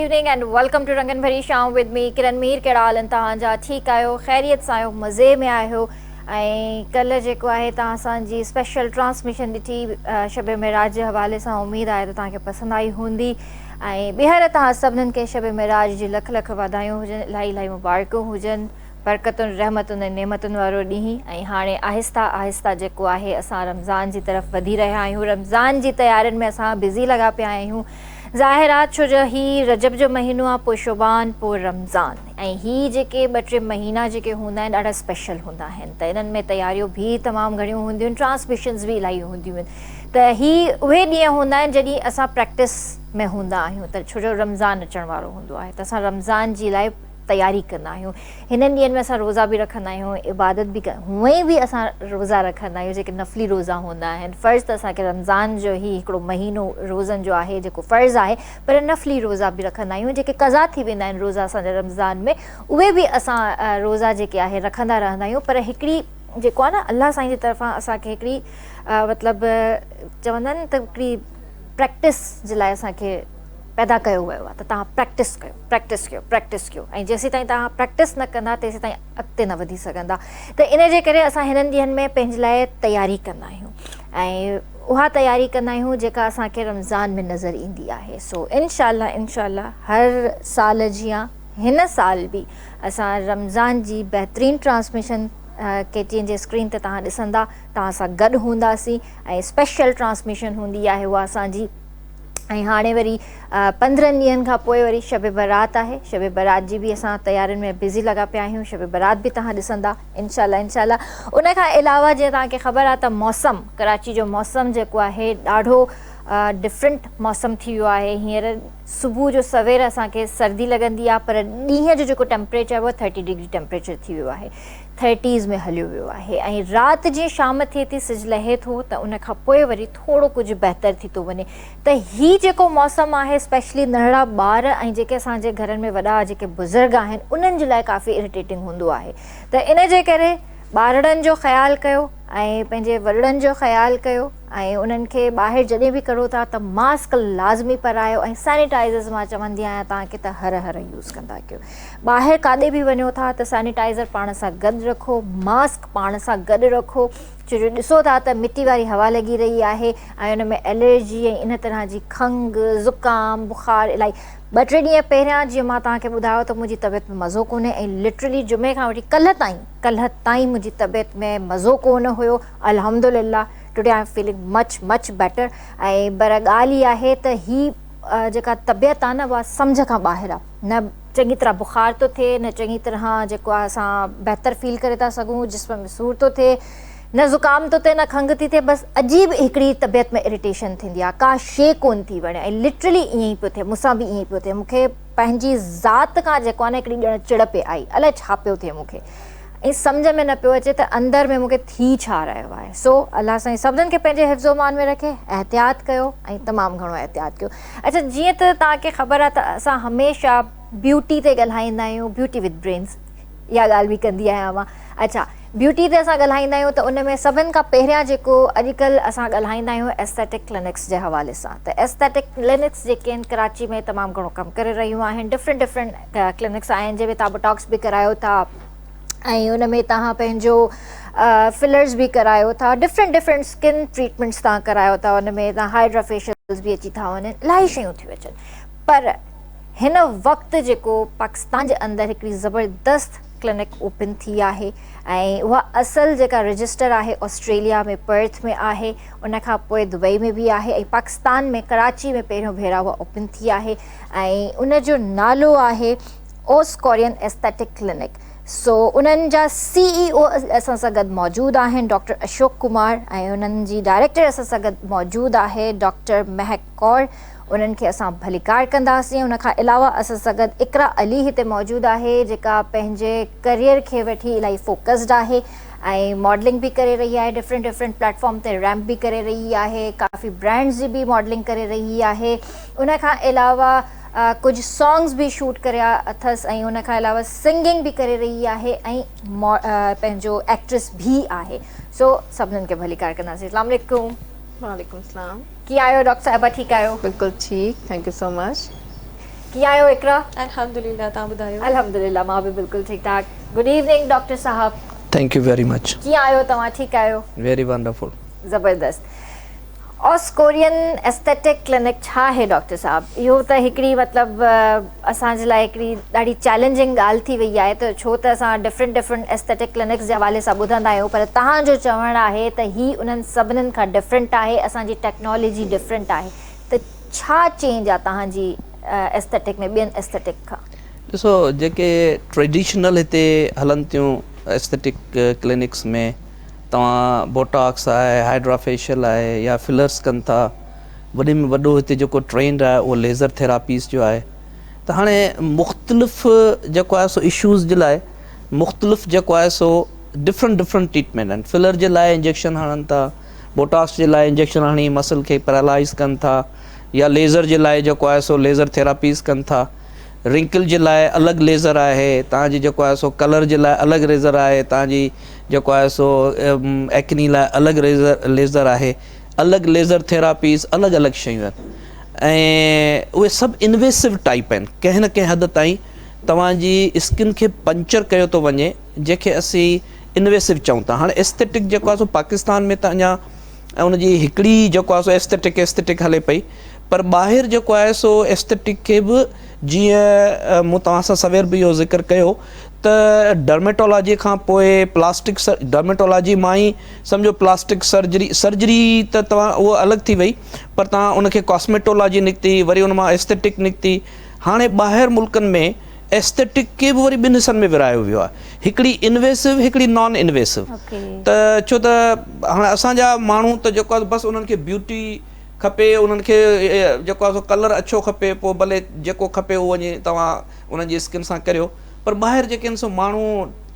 evening and welcome to Rangan Bhari Sham with me Kiran Mir केड़ाल तव्हांजा ठीक आहियो ख़ैरियत सां आहियो मज़े में आहियो ऐं कल्ह जेको आहे तव्हां असांजी स्पेशल ट्रांसमिशन ॾिठी शब मेराज जे हवाले सां उमेद आहे त तव्हांखे पसंदि आई हूंदी ऐं ॿीहर तव्हां सभिनीनि खे शब मेराज जी लख लख वाधायूं हुजनि इलाही इलाही मुबारकूं हुजनि बरकतुनि रहमतुनि ऐं नेमतुनि वारो ॾींहुं ऐं हाणे आहिस्ता आहिस्ता जेको आहे असां रमज़ान जी तरफ़ वधी रहिया आहियूं रमज़ान जी तयारियुनि में असां बिज़ी लॻा पिया आहियूं ज़ाहिर आहे छो जो हीउ रजब जो महीनो आहे पोइ शुबान पोइ रमज़ान ऐं हीअ जेके ॿ टे महीना जेके हूंदा आहिनि ॾाढा स्पेशल हूंदा आहिनि त इन्हनि में तयारियूं बि तमामु घणियूं हूंदियूं आहिनि ट्रांसमिशन्स बि इलाही हूंदियूं आहिनि त हीअ उहे ॾींहं हूंदा आहिनि जॾहिं असां प्रैक्टिस में हूंदा आहियूं त छो जो रमज़ान अचण वारो हूंदो आहे त असां रमज़ान जी लाइ तयारी कंदा आहियूं हिननि ॾींहंनि में असां रोज़ा बि रखंदा आहियूं इबादत बि हूअं ई बि असां रोज़ा रखंदा आहियूं जेके नफ़ली रोज़ा हूंदा आहिनि फ़र्ज़ु त असांखे रमज़ान जो ई हिकिड़ो महीनो रोज़नि जो आहे जेको फ़र्ज़ु आहे पर नफ़ली रोज़ा बि रखंदा आहियूं जेके क़ज़ा थी वेंदा आहिनि रोज़ा असांजा रमज़ान में उहे बि असां रोज़ा जेके आहे रखंदा रहंदा आहियूं पर हिकिड़ी जेको आहे न अलाह साईं जी तरफ़ां असांखे हिकिड़ी मतिलबु चवंदा आहिनि त हिकिड़ी प्रैक्टिस जे लाइ असांखे पैदा कयो वियो आहे त तव्हां प्रैक्टिस कयो ऐं जेसीं ताईं तव्हां प्रैक्टिस न कंदा तेसीं ताईं अॻिते न वधी सघंदा त इन जे करे असां हिननि ॾींहंनि में पंहिंजे लाइ तयारी कंदा आहियूं ऐं उहा तयारी कंदा आहियूं जेका असांखे रमज़ान में नज़र ईंदी आहे सो इंशाअल्लाह हर साल जीअं हिन साल बि असां रमज़ान जी बहितरीनु ट्रांसमिशन केटीएन जे स्क्रीन ते तव्हां ॾिसंदा तव्हां सां गॾु हूंदासीं ऐं स्पेशल ट्रांसमिशन हूंदी आहे उहा असांजी ऐं हाणे वरी 15 ॾींहंनि खां पोइ वरी शब बारात आहे शब बारात जी बि असां तयारियुनि में बिज़ी लॻा पिया आहियूं शब बारात बि तव्हां ॾिसंदा इंशाअल्लाह उन खां अलावा जीअं तव्हांखे ख़बर आहे त मौसम कराची जो मौसम जेको आहे ॾाढो डिफरेंट मौसम थी वियो आहे हींअर सुबुह जो सवेर असांखे सर्दी लॻंदी आहे पर ॾींहं जो जेको टेम्परेचर उहो 30 डिग्री टेम्परेचर थी वियो आहे 30s में हलियो वियो आहे ऐं राति जीअं शाम थिए थी सिज लहे थो त उन खां पोइ वरी थोरो कुझु बहितर थी थो वञे त हीअ जेको मौसम आहे स्पेशली नंढड़ा ॿार ऐं जेके असांजे घरनि में वॾा जेके बुज़ुर्ग आहिनि उन्हनि जे लाइ काफ़ी इरिटेटिंग हूंदो आहे त इन जे करे ॿारड़नि जो ख़्यालु कयो ऐं पंहिंजे वॾड़नि जो ख़्यालु कयो ऐं उन्हनि खे ॿाहिरि जॾहिं बि करो था त मास्क लाज़मी पारायो ऐं सैनिटाइज़र्स मां चवंदी आहियां तव्हांखे त हर यूज़ कंदा कयो ॿाहिरि काॾे बि वञो था त सैनिटाइज़र पाण सां गॾु रखो मास्क पाण सां गॾु रखो छो जो ॾिसो था त मिटी वारी हवा लॻी रही आहे ऐं उन में एलर्जी ऐं इन तरह जी खंघि ज़ुकाम बुख़ार इलाही 2-3 ॾींहं पहिरियां जीअं मां तव्हांखे ॿुधायो त मुंहिंजी तबियत में मज़ो कोन्हे ऐं लिटरली जुमे खां वठी कल्ह ताईं मुंहिंजी तबियत में मज़ो कोन हुयो अल्हम्दुलिल्लाह today I am feeling much better ऐं पर ॻाल्हि इहा आहे त हीअ जेका तबियत आहे न उहा सम्झ खां ॿाहिरि आहे न चङी तरह बुख़ार थो थिए न चङी तरह जेको आहे असां बहितर फील करे था सघूं जिस्म में सूर थो थिए न ज़ुकाम थो थिए न खंघि थी थिए बसि अजीब हिकिड़ी तबियत में इरिटेशन थींदी आहे का शइ कोन थी वणे ऐं लिटरली ईअं ई पियो थिए मूंसां बि ईअं ई पियो थिए मूंखे पंहिंजी ज़ात खां जेको आहे न हिकिड़ी ॼण चिड़ पे आई अलाए छा पियो थिए मूंखे ऐं सम्झ में न पियो अचे त अंदरि में मूंखे थी छा रहियो आहे सो अलाह साईं सभिनीनि खे पंहिंजे हिफ़्ज़ो मान में रखे एहतियात कयो ऐं तमामु घणो एहतियात कयो अच्छा जीअं त तव्हांखे ख़बर आहे त असां हमेशह ब्यूटी ते ॻाल्हाईंदा आहियूं ब्यूटी विद ब्रेन्स इहा ॻाल्हि बि कंदी आहियां मां अच्छा ब्यूटी ते असां ॻाल्हाईंदा आहियूं त उन में सभिनि खां पहिरियां जेको अॼुकल्ह असां ॻाल्हाईंदा आहियूं एस्थेटिक क्लिनिक्स जे हवाले सां त एस्थेटिक क्लिनिक्स जेके आहिनि कराची में तमामु घणो कमु करे रहियूं आहिनि डिफरेंट क्लिनिक्स आहिनि जंहिंमें तव्हां बोटॉक्स बि करायो था ऐं उन में तव्हां पंहिंजो फिलर्स बि करायो था डिफरेंट स्किन ट्रीटमेंट्स तव्हां करायो था उन में तव्हां हाइड्रा फेशियल्स बि अची था वञनि इलाही शयूं थियूं अचनि पर हिन वक़्तु जेको पाकिस्तान जे अंदरि हिकिड़ी ज़बरदस्त क्लिनिक ओपन थी आहे ऐं उहा असुल जेका रजिस्टर आहे ऑस्ट्रेलिया में पर्थ में आहे उन खां पोइ दुबई में बि आहे ऐं पाकिस्तान में कराची में पहिरियों भेरा उहा ओपन थी आहे ऐं उन जो नालो आहे ओस कोरियन एस्थेटिक क्लिनिक सो उन्हनि जा CEO असां सां गॾु मौजूदु आहिनि डॉक्टर अशोक कुमार ऐं उन्हनि जी डायरेक्टर असां सां गॾु मौजूदु आहे डॉक्टर महक कौर उन्हनि खे असां भलीकार कंदासीं उन खां अलावा असां सां गॾु इकरा अली हिते मौजूदु आहे जेका पंहिंजे करियर खे वठी इलाही फोकस्ड आहे ऐं मॉडलिंग बि करे रही आहे डिफरेंट प्लेटफॉर्म ते रैम्प बि करे रही आहे काफ़ी ब्रांड्स जी बि मॉडलिंग करे रही आहे उन खां अलावा कुछ सॉन्ग्स भी शूट करिया अथस ऐं उन खां अलावा सिंगिंग भी करे रही आहे ऐं पंहिंजो एक्ट्रेस भी आहे सो सभिनीनि खे भली कार कंदासीं अस्सलाम वालेकुम। वालेकुम सलाम। कीअं आहियो डॉक्टर साहिबा, ठीकु आहियो? बिल्कुलु ठीक, थैंक यू सो मच। कीअं आहियो इकरा? अल्हम्दुलिल्लाह, तव्हां ॿुधायो? अल्हम्दुलिल्लाह, मां बि बिल्कुलु ठीकु ठाक। गुड इवनिंग डॉक्टर साहब। Thank you very much. कीअं आहियो तव्हां? ठीकु आहियो? Very wonderful. ज़बरदस्त। ऑस्कोरियन एस्थेटिक क्लिनिक छा आहे डॉक्टर साहब? इहो त हिकिड़ी मतिलबु असांजे लाइ हिकिड़ी ॾाढी चैलेंजिंग ॻाल्हि थी वई आहे, त छो त असां डिफरेंट एस्थेटिक क्लिनिक्स जे हवाले सां ॿुधंदा आहियूं, पर तव्हांजो चवणु आहे त हीअ उन्हनि सभिनीनि खां डिफरेंट आहे, असांजी टेक्नोलॉजी डिफरेंट आहे, त छा चेंज आहे तव्हांजी एस्थेटिक में ॿियनि एस्थेटिक खां? ॾिसो, जेके ट्रेडिशनल हिते हलनि थियूं एस्थेटिक क्लिनिक्स में, तव्हां बोटॉक्स आहे, हाइड्रा फेशियल आहे या फिलर्स कनि था, वॾे में वॾो हिते जेको ट्रेंड आहे उहो लेज़र थेरापीज़ जो आहे। त हाणे मुख़्तलिफ़ जेको आहे सो इशूज़ जे लाइ मुख़्तलिफ़ जेको आहे सो डिफरेंट ट्रीटमेंट आहिनि। फिलर जे लाइ इंजेक्शन हणनि था, बोटॉक्स जे लाइ इंजेक्शन हणी मसल खे पैरालाइज़ कनि था, या लेज़र जे लाइ जेको आहे सो लेज़र थेरापीज़ कनि था। रिंकल जे लाइ अलॻि लेज़र आहे, तव्हांजी जेको आहे सो कलर जे लाइ अलॻि लेज़र आहे, तव्हांजी जेको आहे सो एक्नी लाइ अलॻि लेज़र आहे, अलॻि लेज़र थेरापीज़, अलॻि शयूं आहिनि। ऐं उहे सभु इन्वेसिव टाइप आहिनि। कंहिं न कंहिं हद ताईं तव्हांजी स्किन खे पंचर कयो थो वञे, जंहिंखे असीं इन्वेसिव चऊं था। हाणे एस्थेटिक जेको आहे सो पाकिस्तान में त अञा उनजी हिकिड़ी जेको आहे सो एस्थेटिक हले पई, पर ॿाहिरि जेको आहे सो एस्थेटिक खे बि, जीअं मूं तव्हां सां सवेर बि इहो ज़िक्र कयो त डर्मेटोलॉजी खां पोइ डर्मेटोलॉजी मां ई सम्झो प्लास्टिक सर्जरी त तव्हां उहो अलॻि थी वई, पर तव्हां उनखे कॉस्मेटोलॉजी निकिती, वरी उन मां एस्थेटिक निकिती। हाणे ॿाहिरि मुल्कनि में एस्थेटिक खे बि वरी ॿिनि हिसनि में विरायो वियो आहे, हिकिड़ी इन्वेसिव, हिकिड़ी नॉन इन्वेसिव। त छो त हाणे असांजा माण्हू त जेको आहे बसि उन्हनि खे ब्यूटी खपे, उन्हनि खे जेको आहे सो कलर अछो खपे, पोइ भले जेको खपे उहो वञी तव्हां उन्हनि जी स्किन सां करियो। पर ॿाहिरि जेके आहिनि सो माण्हू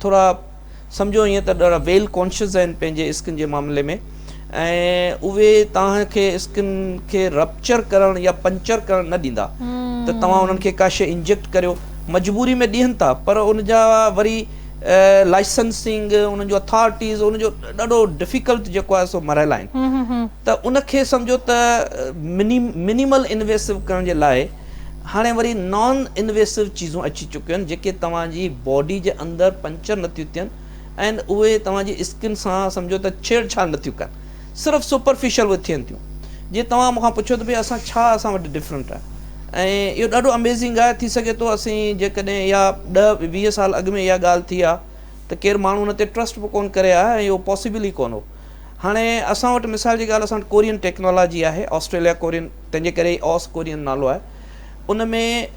थोरा सम्झो ईअं त ॾाढा वेल कॉन्शियस आहिनि पंहिंजे स्किन जे मामले में, ऐं उहे तव्हांखे स्किन खे रप्चर करणु या पंचर करणु न ॾींदा। त तव्हां उन्हनि खे का शइ इंजेक्ट करियो, मजबूरी में ॾियनि था, पर उनजा वरी लाइसेंसिंग, उन्हनि जो अथॉरिटीज़, उनजो ॾाढो डिफिकल्ट जेको आहे सो मरहल आहिनि। त उनखे सम्झो त मिनिमल इन्वेसिव करण जे लाइ हाणे वरी नॉन इन्वेसिव चीज़ूं अची चुकियूं आहिनि, जेके तव्हांजी बॉडी जे अंदरि पंचर नथियूं थियनि, ऐं उहे तव्हांजी स्किन सां सम्झो त छेड़छाड़ नथियूं कनि, सिर्फ़ु सुपरफिशियल उहे थियनि थियूं। जीअं तव्हां मूंखां पुछो त भई असां वटि डिफरेंट आहे, ऐं इहो ॾाढो अमेज़िंग आहे। थी सघे थो असीं जेकॾहिं या 10-20 साल अॻु में इहा ॻाल्हि थी आहे त केरु माण्हू हुन ते ट्रस्ट बि कोन करे आहे, ऐं इहो पॉसिबल ई कोन हो। हाणे असां वटि मिसाल जी ॻाल्हि, असां वटि कोरियन टेक्नोलॉजी आहे, ऑस्ट्रेलिया कोरियन, तंहिंजे करे ऑस कोरियन नालो आहे। उन में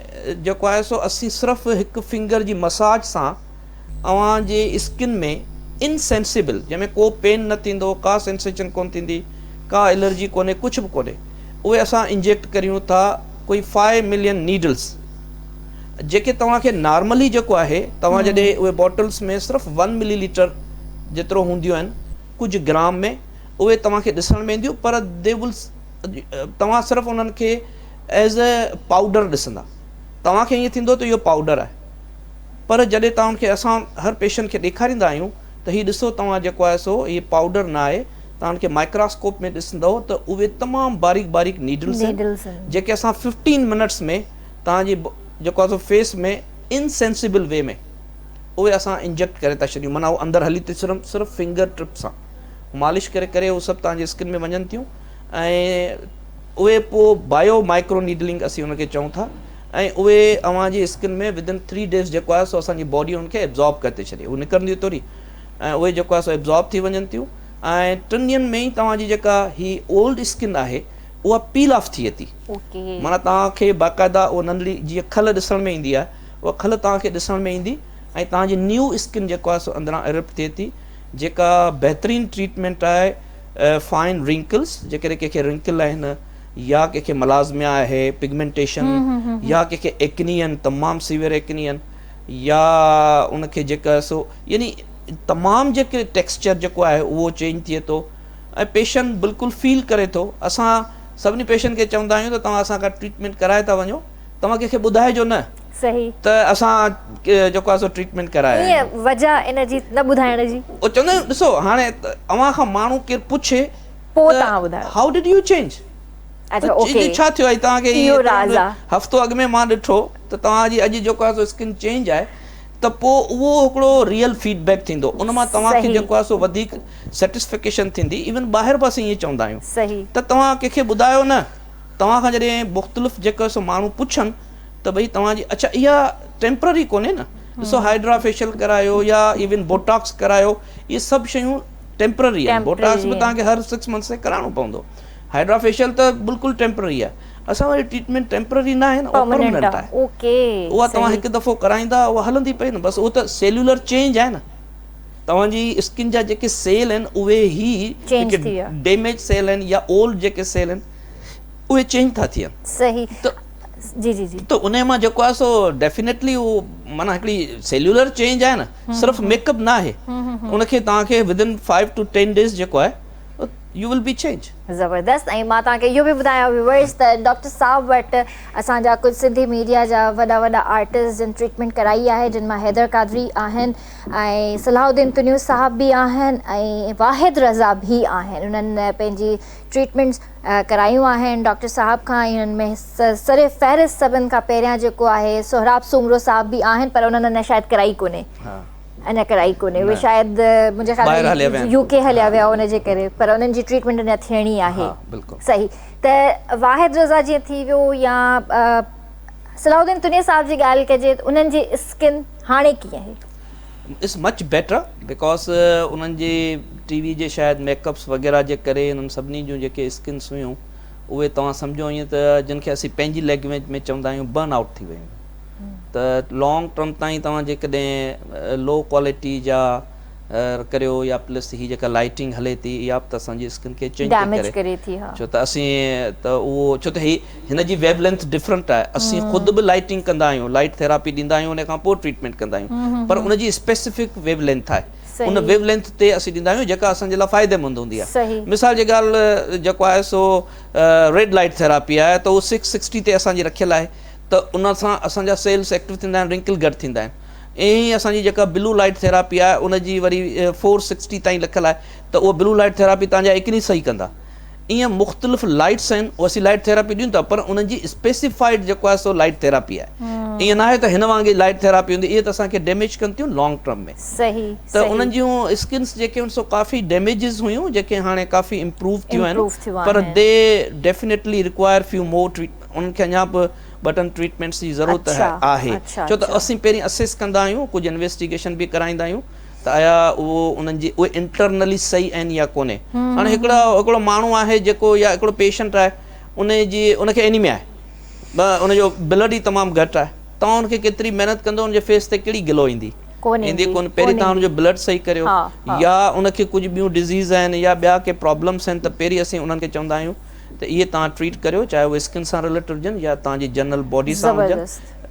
जेको आहे सो असीं सिर्फ़ु हिकु फिंगर जी मसाज सां अव्हांजे स्किन में इनसेंसिबल, जंहिंमें को पेन न थींदो, का सेंसेशन कोन थींदी, का एलर्जी कोन्हे, कुझु बि कोन्हे, उहे असां इंजेक्ट करियूं था कोई 5 मिलियन नीडल्स, जेके तव्हांखे नॉर्मली जेको आहे तव्हां जॾहिं उहे बॉटल्स में सिर्फ़ु 1 मिलीलीटर जेतिरो हूंदियूं आहिनि, कुझु ग्राम में, उहे तव्हांखे ॾिसण में ईंदियूं, पर तव्हां सिर्फ़ु उन्हनि खे एज़ अ पाउडर ॾिसंदा। तव्हांखे ईअं थींदो त इहो पाउडर आहे, पर जॾहिं तव्हांखे असां हर पेशेंट खे ॾेखारींदा आहियूं त हीउ ॾिसो तव्हां जेको आहे सो इहे पाउडर न आहे, तव्हांखे माइक्रोस्कोप में ॾिसंदव त उहे तमामु बारीक नीडल्स आहिनि, जेके असां 15 मिनट्स में तव्हांजी जेको आहे सो फेस में इनसेंसिबल वे में उहे असां इंजेक्ट करे था छॾियूं। माना उहो अंदरि हली थी सिर्फ़ु फिंगर टिप सां मालिश करे उहे सभु तव्हांजी स्किन में वञनि थियूं, ऐं उहे पोइ बायो माइक्रो नीडलिंग असीं उनखे चऊं था, ऐं उहे अव्हांजी स्किन में विदिन 3 डेज़ जेको आहे सो असांजी बॉडी उनखे एब्ज़ॉर्ब करे थी छॾे, उहे निकिरंदियूं थोरी, ऐं उहे जेको आहे सो एब्ज़ॉर्ब थी वञनि थियूं, ऐं 3 ॾींहंनि में ई तव्हांजी जेका ही ओल्ड स्किन आहे उहा पील ऑफ थिए थी। माना तव्हांखे बाक़ाइदा उहा नंढड़ी जीअं खल ॾिसण में ईंदी आहे, उहा खल तव्हांखे ॾिसण में ईंदी, ऐं तव्हांजी न्यू स्किन जेको आहे सो अंदरां इरप्ट थिए थी, जेका बहितरीनु ट्रीटमेंट आहे फाइन रिंकल्स, जेकॾहिं कंहिंखे रिंकल आहिनि, या कंहिंखे मलाज़मिया आहे, पिगमेंटेशन, या कंहिंखे एक्नी आहिनि, तमामु सीवियर एक्नी आहिनि, या उनखे जेका सो यानी तमामु जेके टेक्सचर जेको आहे उहो चेंज थिए थो, ऐं पेशेंट बिल्कुलु फील करे थो। असां सभिनी पेशेंट खे चवंदा आहियूं त तव्हां असां खां ट्रीटमेंट कराए था वञो, तव्हां कंहिंखे ॿुधाइजो न सही त असां जेको आहे सो ट्रीटमेंट कराए, वजह इन जी न ॿुधाइण जी। उहो चवंदा आहिनि ॾिसो हाणे अव्हां खां माण्हू केरु पुछे पोइ तव्हां ॿुधायो हाउ डिड यू चेंज, अच्छा ओके छा थियो आहे तव्हांखे इहो राज़ आहे। हफ़्तो अॻु में मां ॾिठो त तव्हांजी अॼु जेको आहे सो स्किन चेंज आहे त पोइ उहो हिकिड़ो रियल फीडबैक थींदो, उन मां तव्हांखे सही। जेको आहे सो वधीक सेटिस्फिकेशन थींदी। इवन ॿाहिरि पासे ईअं चवंदा आहियूं सही त तव्हां कंहिंखे ॿुधायो न, तव्हां खां जॾहिं मुख़्तलिफ़ जेको सो माण्हू पुछनि त भई तव्हांजी अच्छा इहा टेम्पररी कोन्हे न, ॾिसो हाइड्रा फेशियल करायो या इवन बोटॉक्स करायो, इहे सभु शयूं टेम्पररी आहिनि। बोटॉक्स बि तव्हांखे हर 6 मंथ्स ते कराइणो पवंदो, हाइड्रा फेशियल त बिल्कुलु टेम्पररी आहे। असां वटि ट्रीटमेंट टेम्पररी न आहे न, परमानेंट आहे। ओके उहा तव्हां हिकु दफ़ो कराईंदा उहा हलंदी पई न, बसि उहो त सेल्युलर चेंज आहे न, तव्हांजी स्किन जा जेके सेल आहिनि उहे ई जेके डैमेज सेल आहिनि या ओल्ड जेके सेल आहिनि उहे चेंज था थियनि। सही त जी जी जी त उन मां जेको आहे सो डेफिनेटली उहो माना हिकिड़ी सेल्युलर चेंज आहे न, सिर्फ़ु मेकअप न आहे, उनखे तव्हांखे विदिन 5 to 10 days जेको आहे यू विल बी चेंज। ज़बरदस्त। ऐं मां तव्हांखे इहो बि ॿुधायां व्यूअर्स त डॉक्टर साहब वटि असांजा कुझु सिंधी मीडिया जा वॾा वॾा आर्टिस्ट जिन ट्रीटमेंट कराई आहे, जिन मां हैदर कादरी आहिनि ऐं सलाहुद्दीन तुनियूं साहब बि आहिनि ऐं वाहिद रज़ा बि आहिनि। उन्हनि पंहिंजी ट्रीटमेंट्स करायूं आहिनि डॉक्टर साहब खां। इन्हनि में सरे फ़हरिस्त सभिनि खां पहिरियां जेको आहे सोहराब सूमरो साहब बि आहिनि, पर उन्हनि अञा शायदि कराई कोन्हे, अञा कराई कोन्हे। उहे शायदि मुंहिंजे ख़्याल में यूके हलिया विया उनजे करे, पर उन्हनि जी ट्रीटमेंट अञा थियणी आहे। सही। त वाहिद रज़ा जीअं थी वियो या सलाहुद्दीन तुनिया साहब जी ॻाल्हि कजे, उन्हनि जी स्किन हाणे कीअं आहे? इट्स मच बेटर बिकॉज उन्हनि जे टीवी जे शायदि मेकअप्स वग़ैरह जे करे उन्हनि सभिनी जूं जेके स्किन्स हुयूं उहे तव्हां सम्झो ईअं त जिन खे असीं पंहिंजी लैंग्वेज में चवंदा आहियूं बर्न आउट थी वियूं। त लॉन्ग टर्म ताईं तव्हां जेकॾहिं लो क्वालिटी जा करियो या प्लस हीअ जेका लाइटिंग हले थी इहा बि त असांजी स्किन खे चेंज करे थी, छो त असीं त उहो छो त हिन जी वेव लेंथ डिफरेंट आहे। असीं ख़ुदि बि लाइटिंग कंदा आहियूं, लाइट थेरापी ॾींदा आहियूं, उन खां पोइ ट्रीटमेंट कंदा आहियूं, पर उनजी स्पेसिफिक वेव लेंथ आहे, उन वेव लेंथ ते असीं ॾींदा आहियूं जेका असांजे लाइ फ़ाइदेमंद हूंदी आहे। मिसाल जी ॻाल्हि जेको आहे सो रेड लाइट थेरापी आहे त उहो 660 ते असांजी रखियल आहे, त उन सां असांजा सेल्स एक्टिव थींदा आहिनि, रिंकल घटि थींदा आहिनि। ईअं ई असांजी जेका ब्लू लाइट थेरापी आहे उनजी वरी 460 ताईं लिखियलु आहे, त उहा ब्लू लाइट थेरापी तव्हांजा एकनी सही कंदा। ईअं मुख़्तलिफ़ लाइट्स आहिनि, उहे असीं लाइट थेरापी ॾियूं था, पर उन्हनि जी स्पेसिफाइड जेको आहे सो लाइट थेरापी आहे। ईअं न आहे त हिन वांगुरु लाइट थेरापी हूंदी, इहे त असांखे डैमेज कनि थियूं लॉन्ग टर्म में। त उन्हनि जूं स्किन्स जेके आहिनि सो काफ़ी डैमेजिस हुयूं जेके हाणे काफ़ी इम्प्रूव थियूं आहिनि, पर they definitely require few more treatment, उन्हनि खे अञा बि बटन ट्रीटमेंट्स जी ज़रूरत आहे। छो त असीं पहिरीं असेस कंदा आहियूं, कुझु इन्वेस्टिगेशन बि कराईंदा आहियूं त आया उहो उन्हनि जी उहे इंटरनली सही आहिनि या कोन्हे। हाणे हिकिड़ो माण्हू आहे जेको या हिकिड़ो पेशेंट आहे, उनखे एनीमिया आहे, उनजो ब्लड ई तमामु घटि आहे, तव्हां उनखे केतिरी महिनत कंदो उनजे फेस ते कहिड़ी ग्लो ईंदी कोन्हे। पहिरीं तव्हां उनजो ब्लड सही करियो, या उनखे कुझु ॿियूं डिज़ीज़ आहिनि या ॿिया के प्रॉब्लम्स आहिनि, त पहिरीं असीं उन्हनि खे चवंदा आहियूं त इहे तव्हां ट्रीट करियो, चाहे उहे स्किन सां रिलेटेड हुजनि या तव्हांजी जनरल बॉडी सां हुजनि,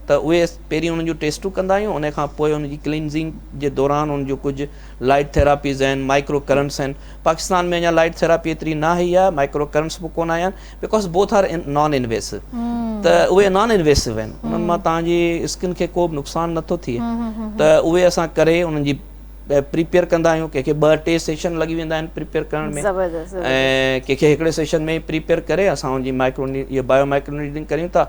त उहे पहिरीं उन्हनि जूं टेस्टूं कंदा आहियूं। उन खां पोइ उनजी क्लींजिंग जे दौरान उन जूं कुझु लाइट थेरापीज़ आहिनि, माइक्रो करंट्स आहिनि। पाकिस्तान में अञा लाइट थेरापी एतिरी न आई आहे, माइक्रो करंट्स बि कोन आया आहिनि, because both are non invasive, त उहे नॉन इन्वेसिव आहिनि, उन्हनि मां तव्हांजी स्किन खे को बि नुक़सानु नथो थिए। त उहे असां करे उन्हनि जी प्रिपेयर कंदा आहियूं। कंहिंखे 2-3 सेशन लॻी वेंदा आहिनि प्रिपेयर करण में, ऐं कंहिंखे हिकिड़े सेशन में प्रिपेयर करे असां उनजी इहो बायो माइक्रो नीडिंग करियूं था।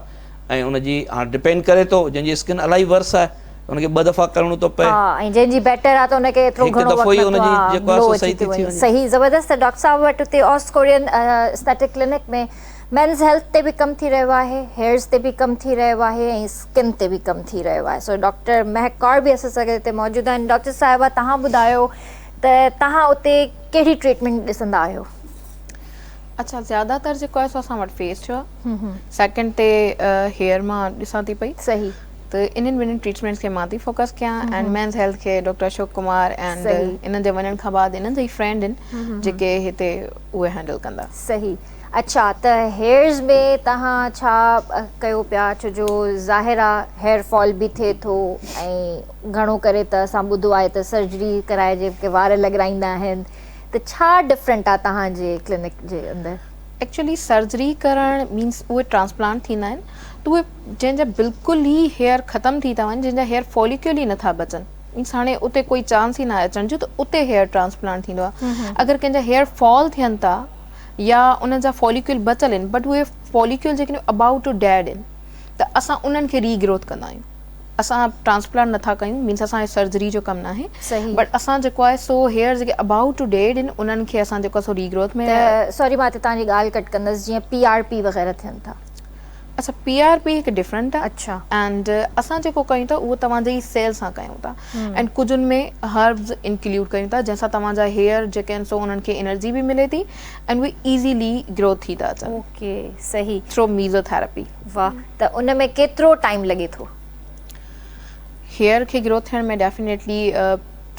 ऐं उनजी हाणे डिपेंड करे थो, जंहिंजी स्किन इलाही वर्स आहे उनखे 2 दफ़ा करिणो थो पए, ऐं जंहिंजी बेटर आहे त उनखे एतिरो घणो वक़्तु जेको आहे सही थी वञे। सही, ज़बरदस्त। डॉक्टर साहब वटि उते ऑस्ट कोरियन एस्थेटिक क्लिनिक में मेंस हेल्थ ते बि कमु थी रहियो आहे, हेयर्स ते बि कमु थी रहियो आहे, ऐं स्किन ते बि कमु थी रहियो आहे। सो डॉक्टर महक कौर बि असां सां हिते मौजूदु आहिनि। डॉक्टर साहिबा, तव्हां ॿुधायो त तव्हां उते कहिड़ी ट्रीटमेंट ॾिसंदा आहियो? अच्छा, ज़्यादातर जेको आहे सो असां वटि फेस जो आहे, सेकेंड ते हेयर मां ॾिसां थी पई। सही। त इन्हनि ॿिन्हिनि ट्रीटमेंट्स खे मां थी फोकस कयां, एंड मेंस हेल्थ खे डॉक्टर अशोक कुमार एंड इन्हनि जे वञण खां बाद इन्हनि जा ई फ्रेंड आहिनि जेके हिते उहे हैंडल कंदा। सही। अच्छा, त हेयर्स में तव्हां छा कयो पिया? छो जो ज़ाहिर आहे हेयर फॉल बि थिए थो, ऐं घणो करे त असां ॿुधो आहे त सर्जरी कराइजे के वार लॻाईंदा आहिनि, त छा डिफरेंट आहे तव्हांजे क्लिनिक जे अंदरि? एक्चुअली सर्जरी करणु मीन्स उहे ट्रांसप्लांट थींदा आहिनि, त उहे जंहिंजा बिल्कुलु ई हेयर ख़तमु थी था वञनि, जंहिंजा हेयर फॉलिक्यूल ई नथा बचनि, मीन्स हाणे उते कोई चांस ई न आहे अचण जो, त उते हेयर ट्रांसप्लांट थींदो आहे। अगरि कंहिंजा हेयर फॉल थियनि था या उन जा फॉलिक्यूल बचियल आहिनि बट उहे फॉलिक्यूल जेके अबाउट टू डेड आहिनि त असां उन्हनि खे रीग्रोथ कंदा आहियूं. असां ट्रांसप्लांट नथा कयूं मीन्स असांजे सर्जरी जो कमु न आहे सही. बट असां जेको आहे सो हेयर जेके अबाउट टू डेड आहिनि उन्हनि खे असां जेको आहे सो रीग्रोथ में सॉरी मां तव्हांजी ॻाल्हि कट कंदसि जीअं PRP वग़ैरह थियनि था. अच्छा PRP हिकु डिफरेंट आहे अच्छा. एंड असां जेको कयूं था उहो तव्हांजे ई सेल सां कयूं था एंड कुझुनि में हर्ब्स इंक्लूड कयूं था जंहिंसां तव्हांजा हेयर जेके आहिनि सो उन्हनि खे एनर्जी बि मिले थी एंड उहे ईज़ीली ग्रो थी था अचनि. ओके सही. थ्रो मीज़ोथेरेपी. वाह. त उन में केतिरो टाइम लॻे थो? हेयर खे ग्रो थियण में डेफिनेटली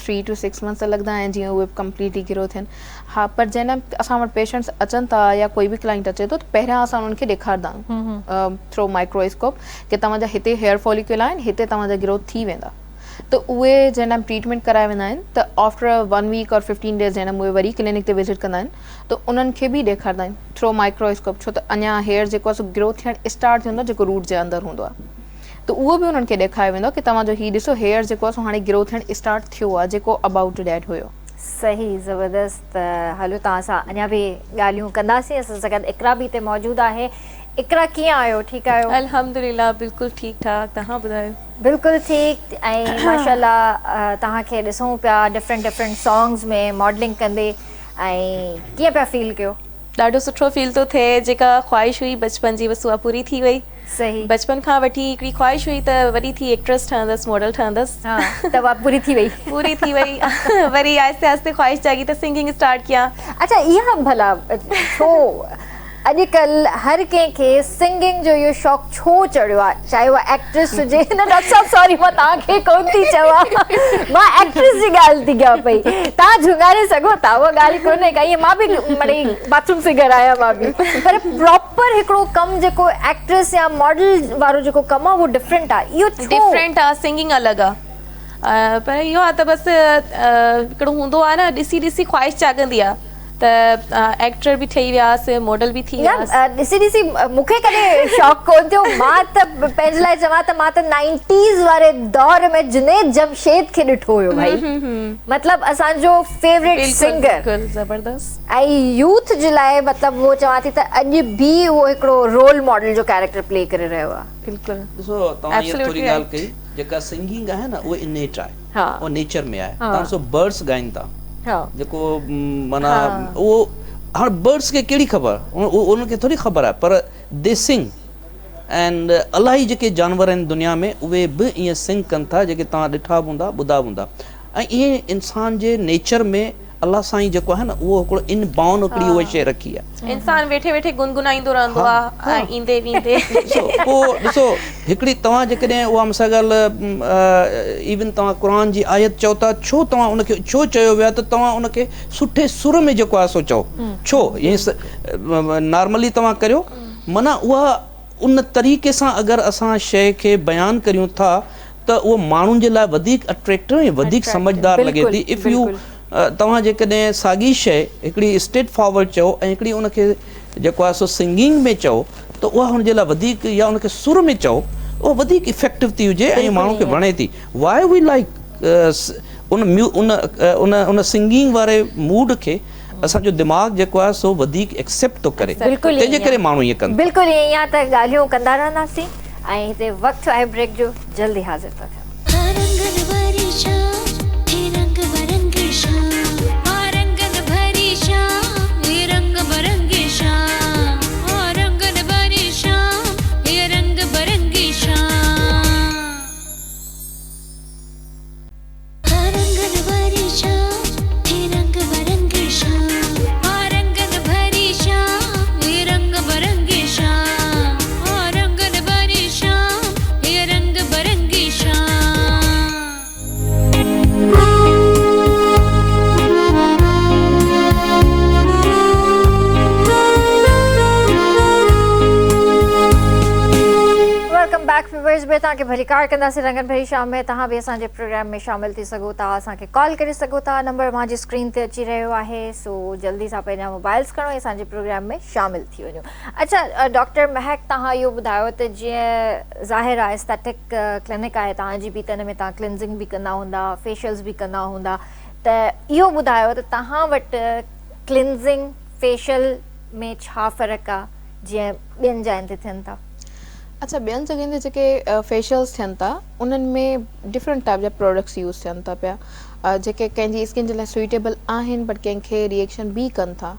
3 to 6 मंथ्स लॻंदा आहिनि जीअं उहे कंप्लीटली ग्रो थियनि. हा पर जंहिं असां वटि पेशेंट्स अचनि था या कोई बि क्लाइंट अचे थो त पहिरियां असां उन्हनि खे ॾेखारींदा आहियूं थ्रो माइक्रोस्कोप की तव्हांजा हिते हेयर फॉलिक्यूल आहिनि हिते तव्हांजा ग्रोथ थी वेंदा. त उहे जंहिं ट्रीटमेंट कराए वेंदा आहिनि त आफ्टर 1 वीक और 15 डेज़ जंहिं उहे वरी क्लिनिक ते विज़िट कंदा आहिनि त उन्हनि खे बि ॾेखारींदा आहियूं थ्रो माइक्रोस्कोप छो त अञा हेयर जेको आहे सो ग्रो थियणु स्टार्ट थींदो जेको रूट जे अंदरि हूंदो आहे त उहो बि उन्हनि खे ॾेखारे वेंदो की तव्हांजो हीउ ॾिसो हेयर जेको आहे सो हाणे ग्रो थियणु स्टार्ट थियो आहे जेको अबाउट टू डेड हुयो. सही ज़बरदस्त. हलो तव्हां सां अञा बि ॻाल्हियूं कंदासीं. असां सां गॾु इकरा बि हिते मौजूदु आहे. इकरा कीअं आहियो? ठीकु आहियो? अल्हम्दुलिल्लाह बिल्कुलु ठीकु ठाक. तव्हां ॿुधायो? बिल्कुलु ठीकु. ऐं माशाल्लाह तव्हांखे ॾिसूं पिया डिफरेंट सॉन्ग्स में मॉडलिंग कंदे ऐं कीअं पिया फील कयो? ॾाढो सुठो फील थो थिए. जेका ख़्वाहिश हुई बचपन जी बस उहा पूरी थी वई. सही. बचपन खां वठी हिकिड़ी ख़्वाहिश हुई त वॾी थी एक्ट्रेस ठहंदसि मॉडल ठहंदसि. हा त उहा पूरी थी वई. पूरी थी वई. वरी आहिस्ते आहिस्ते ख़्वाहिश जागी त सिंगिंग स्टार्ट कया. अच्छा इहा भला छो अॼुकल्ह हर कंहिंखे सिंगिंग जो इहो शौक़ु छो चढ़ियो आहे चाहे उहा एक्ट्रेस हुजे न डॉक्टर साहब सॉरी मां तव्हांखे कोन थी चवां मां एक्ट्रेस जी ॻाल्हि थी कयां पई. तव्हां झुंगारे सघो था उहा ॻाल्हि कोन्हे का. ईअं मां बि मिड़ई बाथरूम सिंगर आहियां मां बि पर प्रॉपर हिकिड़ो कमु जेको एक्ट्रेस या मॉडल वारो जेको कमु आहे उहो डिफरेंट आहे. इहो डिफरेंट आहे. सिंगिंग अलॻि आहे पर इहो आहे त बसि हिकिड़ो हूंदो आहे न ॾिसी ॾिसी ख़्वाहिश जाॻंदी आहे त एक्टर बि ठही वियासीं मॉडल बि थी वियासीं. ॾिसी ॾिसी मूंखे कॾहिं शौक़ु कोन थियो. मां त पंहिंजे लाइ चवां त मां त 90s वारे दौर में जुनैद जमशेद खे ॾिठो हुयो भाई. मतिलबु असांजो फेवरेट सिंगर. ज़बरदस्त. ऐं यूथ जे लाइ मतिलबु उहो चवां थी त अॼु बि उहो हिकिड़ो रोल मॉडल जो कैरेक्टर प्ले करे रहियो आहे. बिल्कुलु. ॾिसो तव्हां हीअ थोरी ॻाल्हि कई जेका सिंगिंग आहे न उहा इनेट आहे. हा उहो नेचर में आहे. तव्हां ॾिसो बर्ड्स ॻाइनि था जेको माना उहो हाणे बर्ड्स खे कहिड़ी ख़बर उनखे थोरी ख़बर आहे पर दे सिंग एंड इलाही जेके जानवर आहिनि दुनिया में उहे बि ईअं सिंग कनि था जेके तव्हां ॾिठा बि हूंदा ॿुधा बि हूंदा. ऐं ईअं इंसान जे नेचर में अलाह साईं जेको आहे न उहो हिकिड़ो इन बाउंड हिकिड़ी उहा शइ रखी आहे. इंसान वेठे वेठे गुनगुनाईंदो रहंदो आहे ऐं ईंदे वेंदे. पोइ ॾिसो हिकिड़ी तव्हां जेकॾहिं उहा मूंसां ॻाल्हि इवन तव्हां क़ुर जी आयत चओ था छो तव्हां उनखे छो चयो वियो आहे त तव्हां उनखे सुठे सुर में जेको आहे सो चओ छो ईअं नॉर्मली तव्हां करियो माना उहा उन तरीक़े सां अगरि असां शइ खे बयानु करियूं था त उहो माण्हुनि जे लाइ वधीक अट्रैक्टिव ऐं वधीक समझदार लॻे थी. इफ यू तव्हां जेकॾहिं साॻी शइ हिकिड़ी स्ट्रेट फॉरवर्ड चओ ऐं हिकिड़ी उनखे जेको आहे सो सिंगिंग में चओ त उहा हुनजे लाइ वधीक या उनखे सुर में चओ उहा वधीक इफेक्टिव थी हुजे ऐं माण्हू खे वणे थी. वाई वी लाइक उन सिंगिंग वारे मूड खे असांजो दिमाग़ जेको आहे सो वधीक एक्सेप्ट थो करे तंहिंजे करे माण्हू ईअं कनि. बिल्कुलु ईअं या त ॻाल्हियूं कंदा रहंदासीं ऐं हिते वक़्तु आहे ब्रेक जो. जल्दी हाज़िर था थियूं. तव्हांखे भली कार कंदासीं रंगन भरी शाम में. तव्हां बि असांजे प्रोग्राम में शामिल थी सघो था. असांखे कॉल करे सघो था. नंबर मुंहिंजी स्क्रीन ते अची रहियो आहे सो जल्दी सां पंहिंजा मोबाइल्स खणो ऐं असांजे प्रोग्राम में शामिल थी वञो. अच्छा डॉक्टर महक तव्हां इहो ॿुधायो त जीअं ज़ाहिर आहे एस्थेटिक क्लिनिक आहे तव्हांजी बि त हिन में तव्हां क्लिनज़िंग बि कंदा हूंदा फेशियल्स बि कंदा हूंदा त इहो ॿुधायो त तव्हां वटि क्लिनज़िंग फेशियल में छा फ़र्क़ु आहे जीअं ॿियनि जायुनि ते थियनि था? अच्छा, ॿियनि जॻहियुनि ते जेके फेशियल्स थियनि था उन्हनि में डिफरेंट टाइप जा प्रोडक्ट्स यूज़ थियनि था पिया जेके कंहिंजी स्किन जे लाइ सुइटेबल आहिनि बट कंहिंखे रिएक्शन बि कनि था।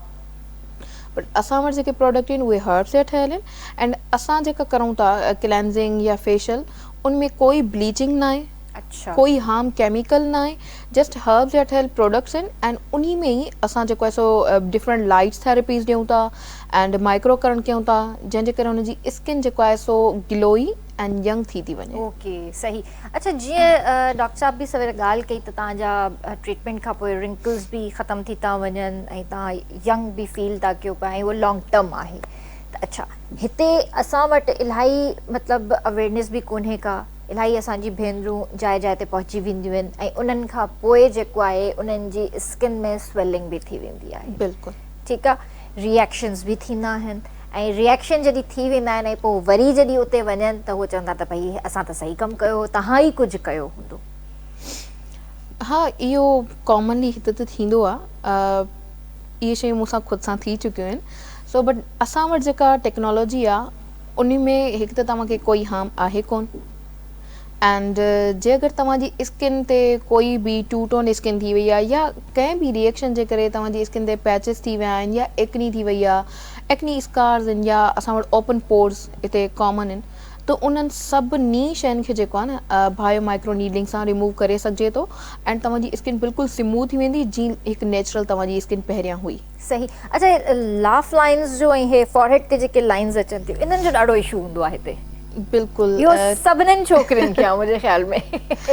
बट असां वटि जेके प्रोडक्ट आहिनि उहे हर्ब्स जा ठहियल आहिनि एंड असां जेका करूं था क्लेंजिंग या फेशियल उनमें कोई ब्लीचिंग न आहे, अच्छा, कोई हार्म केमिकल न आहे, जस्ट हर्ब्स जा ठहियल प्रोडक्ट्स आहिनि एंड उन्ही में ई असां जेको आहे सो डिफरेंट लाइट्स थेरेपीज़ ॾियूं था एंड माइक्रो करंट कयूं था जंहिंजे करे हुनजी स्किन जेको आहे सो ग्लोई एंड यंग थी वञे। ओके, सही। अच्छा, जीअं डॉक्टर साहब बि सवेर ॻाल्हि कई त तव्हांजा ट्रीटमेंट खां पोइ रिंकल्स बि ख़तमु थी था वञनि ऐं तव्हां यंग बि फील था कयो पिया ऐं उहो लॉन्ग टर्म आहे। त अच्छा, हिते असां वटि इलाही मतिलबु अवेयरनेस बि कोन्हे का, इलाही असांजी भेनरूं जाइ जाइ ते पहुची वेंदियूं आहिनि ऐं उन्हनि खां पोइ जेको आहे उन्हनि जी स्किन में स्वेलिंग बि थी वेंदी आहे। बिल्कुलु ठीकु आहे, रिएक्शन्स बि थींदा आहिनि ऐं रिएक्शन जॾहिं थी वेंदा आहिनि ऐं पोइ वरी जॾहिं उते वञनि त उहो चवंदा त भई असां त सही कमु कयो, तव्हां ई कुझु कयो हूंदो। हा, इहो कॉमनली हिते त थींदो आहे, इहे शयूं मूंसां ख़ुदि सां थी चुकियूं आहिनि। सो बट असां वटि जेका टेक्नोलॉजी आहे उन में हिकु त तव्हांखे कोई हार्म आहे कोन एंड जे अगरि तव्हांजी स्किन ते कोई बि टू टोन स्किन थी वई आहे या कंहिं बि रिएक्शन जे करे तव्हांजी स्किन ते पैचिस थी विया आहिनि या एक्नी थी वई आहे, एक्नी स्कार्स आहिनि या असां वटि ओपन पोर्स हिते कॉमन आहिनि, त उन्हनि सभिनी शयुनि खे जेको आहे न बायो माइक्रो नीडलिंग सां रिमूव करे सघिजे थो एंड तव्हांजी स्किन बिल्कुलु स्मूथ थी वेंदी जीअं हिकु नेचुरल तव्हांजी स्किन पहिरियां हुई। सही। अच्छा, लाफ लाइन्स जो ऐं हे फॉरहेड ते जेके लाइन्स अचनि थियूं इन्हनि जो ॾाढो इशू हूंदो आहे हिते। बिल्कुलु इहो सभिनीनि छोकिरियुनि खे आहे मुंहिंजे ख़्याल में,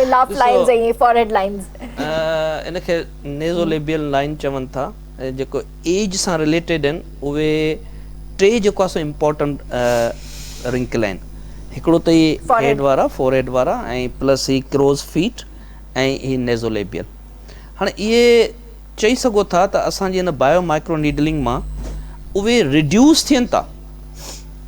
लाफ लाइन्स ऐं फॉरहेड लाइन्स। इनखे नेज़ोलेबियल लाइन चवनि था, जेको एज सां रिलेटेड आहिनि उहे टे जेको आहे सो इम्पोर्टेंट रिंकल आहिनि। हिकिड़ो त ई हेड वारा, फोरहेड वारा ऐं प्लस ही क्रोज फीट ऐं ही नेज़ोलेबियल। हाणे इहे चई सघो था त असांजी हिन बायो माइक्रो नीडलिंग मां उहे रिड्यूस थियनि था,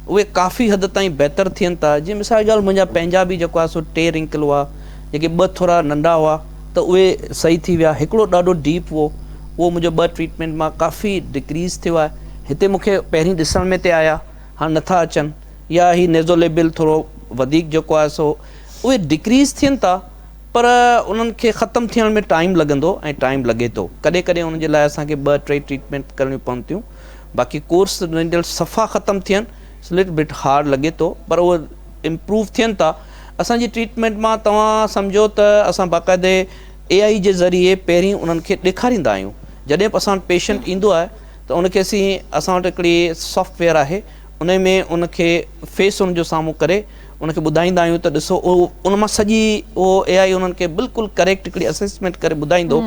उहे काफ़ी हद ताईं बहितर थियनि था। जीअं मिसाल जी ॻाल्हि, मुंहिंजा पंहिंजा बि जेको आहे सो 2 रिंकल हुआ, जेके 2 थोरा नंढा हुआ त उहे सही थी विया। हिकिड़ो ॾाढो डीप हुओ, उहो मुंहिंजो 2 ट्रीटमेंट मां काफ़ी डिक्रीज़ थियो आहे। हिते मूंखे पहिरीं ॾिसण में ते आया, हाणे नथा अचनि, या ही नेज़ोलेबियल थोरो वधीक जेको आहे सो उहे डिक्रीज़ थियनि था, पर उन्हनि खे ख़तमु थियण में टाइम लॻंदो ऐं टाइम लॻे थो। कॾहिं कॾहिं उन जे लाइ असांखे 2-3 ट्रीटमेंट करणियूं पवनि थियूं। बाक़ी कोर्स जॾहिं सफ़ा ख़तमु थियनि लिट बिट हार्ड लॻे थो, पर उहो इम्प्रूव थियनि था। असांजी ट्रीटमेंट मां तव्हां सम्झो त असां बाक़ाइदे AI जे ज़रिए पहिरीं उन्हनि खे ॾेखारींदा आहियूं। जॾहिं बि असां पेशेंट ईंदो आहे त उनखे असां वटि हिकिड़ी सॉफ्टवेयर आहे, उन में उनखे फेस उनजो साम्हूं करे उनखे ॿुधाईंदा आहियूं त ॾिसो उहो उन मां सॼी उहो AI उन्हनि खे बिल्कुलु करेक्ट हिकिड़ी असेसमेंट करे ॿुधाईंदो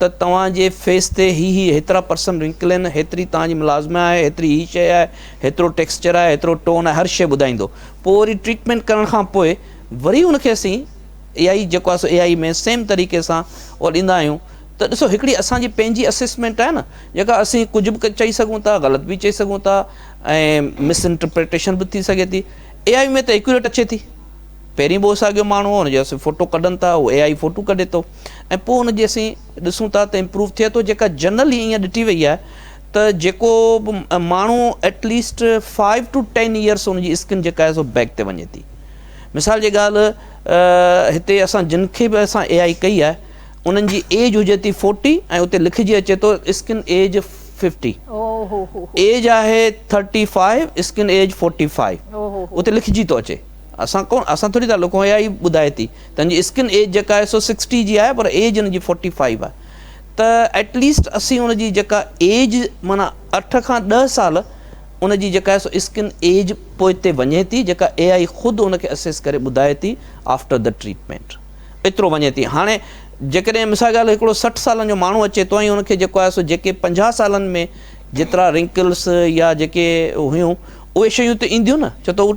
त तव्हांजे फेस ते ही हेतिरा % रिंकल आहिनि, हेतिरी तव्हांजी मुलाज़िमा आहे, हेतिरी ही शइ आहे, हेतिरो टेक्सचर आहे, हेतिरो टोन आहे, हर शइ ॿुधाईंदो। पोइ वरी ट्रीटमेंट करण खां पोइ वरी उनखे असीं AI जेको आहे सो AI में सेम तरीक़े सां उहो ॾींदा आहियूं। त ॾिसो, हिकिड़ी असांजी पंहिंजी असेसमेंट आहे न, जेका असीं कुझु बि चई सघूं था, ग़लति बि चई सघूं था ऐं मिसइंटरप्रिटेशन बि थी सघे थी। AI में त एक्यूरेट अचे थी। पहिरीं बि साॻियो माण्हू हो, हुनजो असीं फ़ोटो कढनि था, उहो AI फ़ोटो कढे थो ऐं पोइ हुनजी असीं ॾिसूं था त इम्प्रूव थिए थो। जेका जनरली ईअं ॾिठी वई आहे त जेको बि माण्हू एटलीस्ट 5 to 10 years हुनजी स्किन जेका आहे सो बैक ते वञे थी। मिसाल जी ॻाल्हि, हिते असां जिन खे बि असां AI कई आहे उन्हनि जी एज हुजे थी 40 ऐं उते लिखिजी अचे थो स्किन एज 50, एज आहे 35, स्किन एज 45, उते लिखिजी थो अचे। असां थोरी था लिखूं, AI ॿुधाए थी तव्हांजी स्किन एज जेका आहे सो 60 जी आहे, पर एज हुनजी 45 आहे। त एटलीस्ट असीं हुनजी जेका एज माना 8 खां 10 साल उनजी जेका आहे सो स्किन एज पोइ ते वञे थी, जेका AI ख़ुदि उनखे असेस करे ॿुधाए थी आफ्टर द ट्रीटमेंट, एतिरो वञे थी। हाणे जेकॾहिं मिसाल ॻाल्हि हिकिड़ो 60 सालनि जो माण्हू अचे थो ऐं उनखे जेको आहे सो जेके 50 सालनि में जेतिरा रिंकल्स या जेके हुयूं उहे शयूं त ईंदियूं न, छो त उहो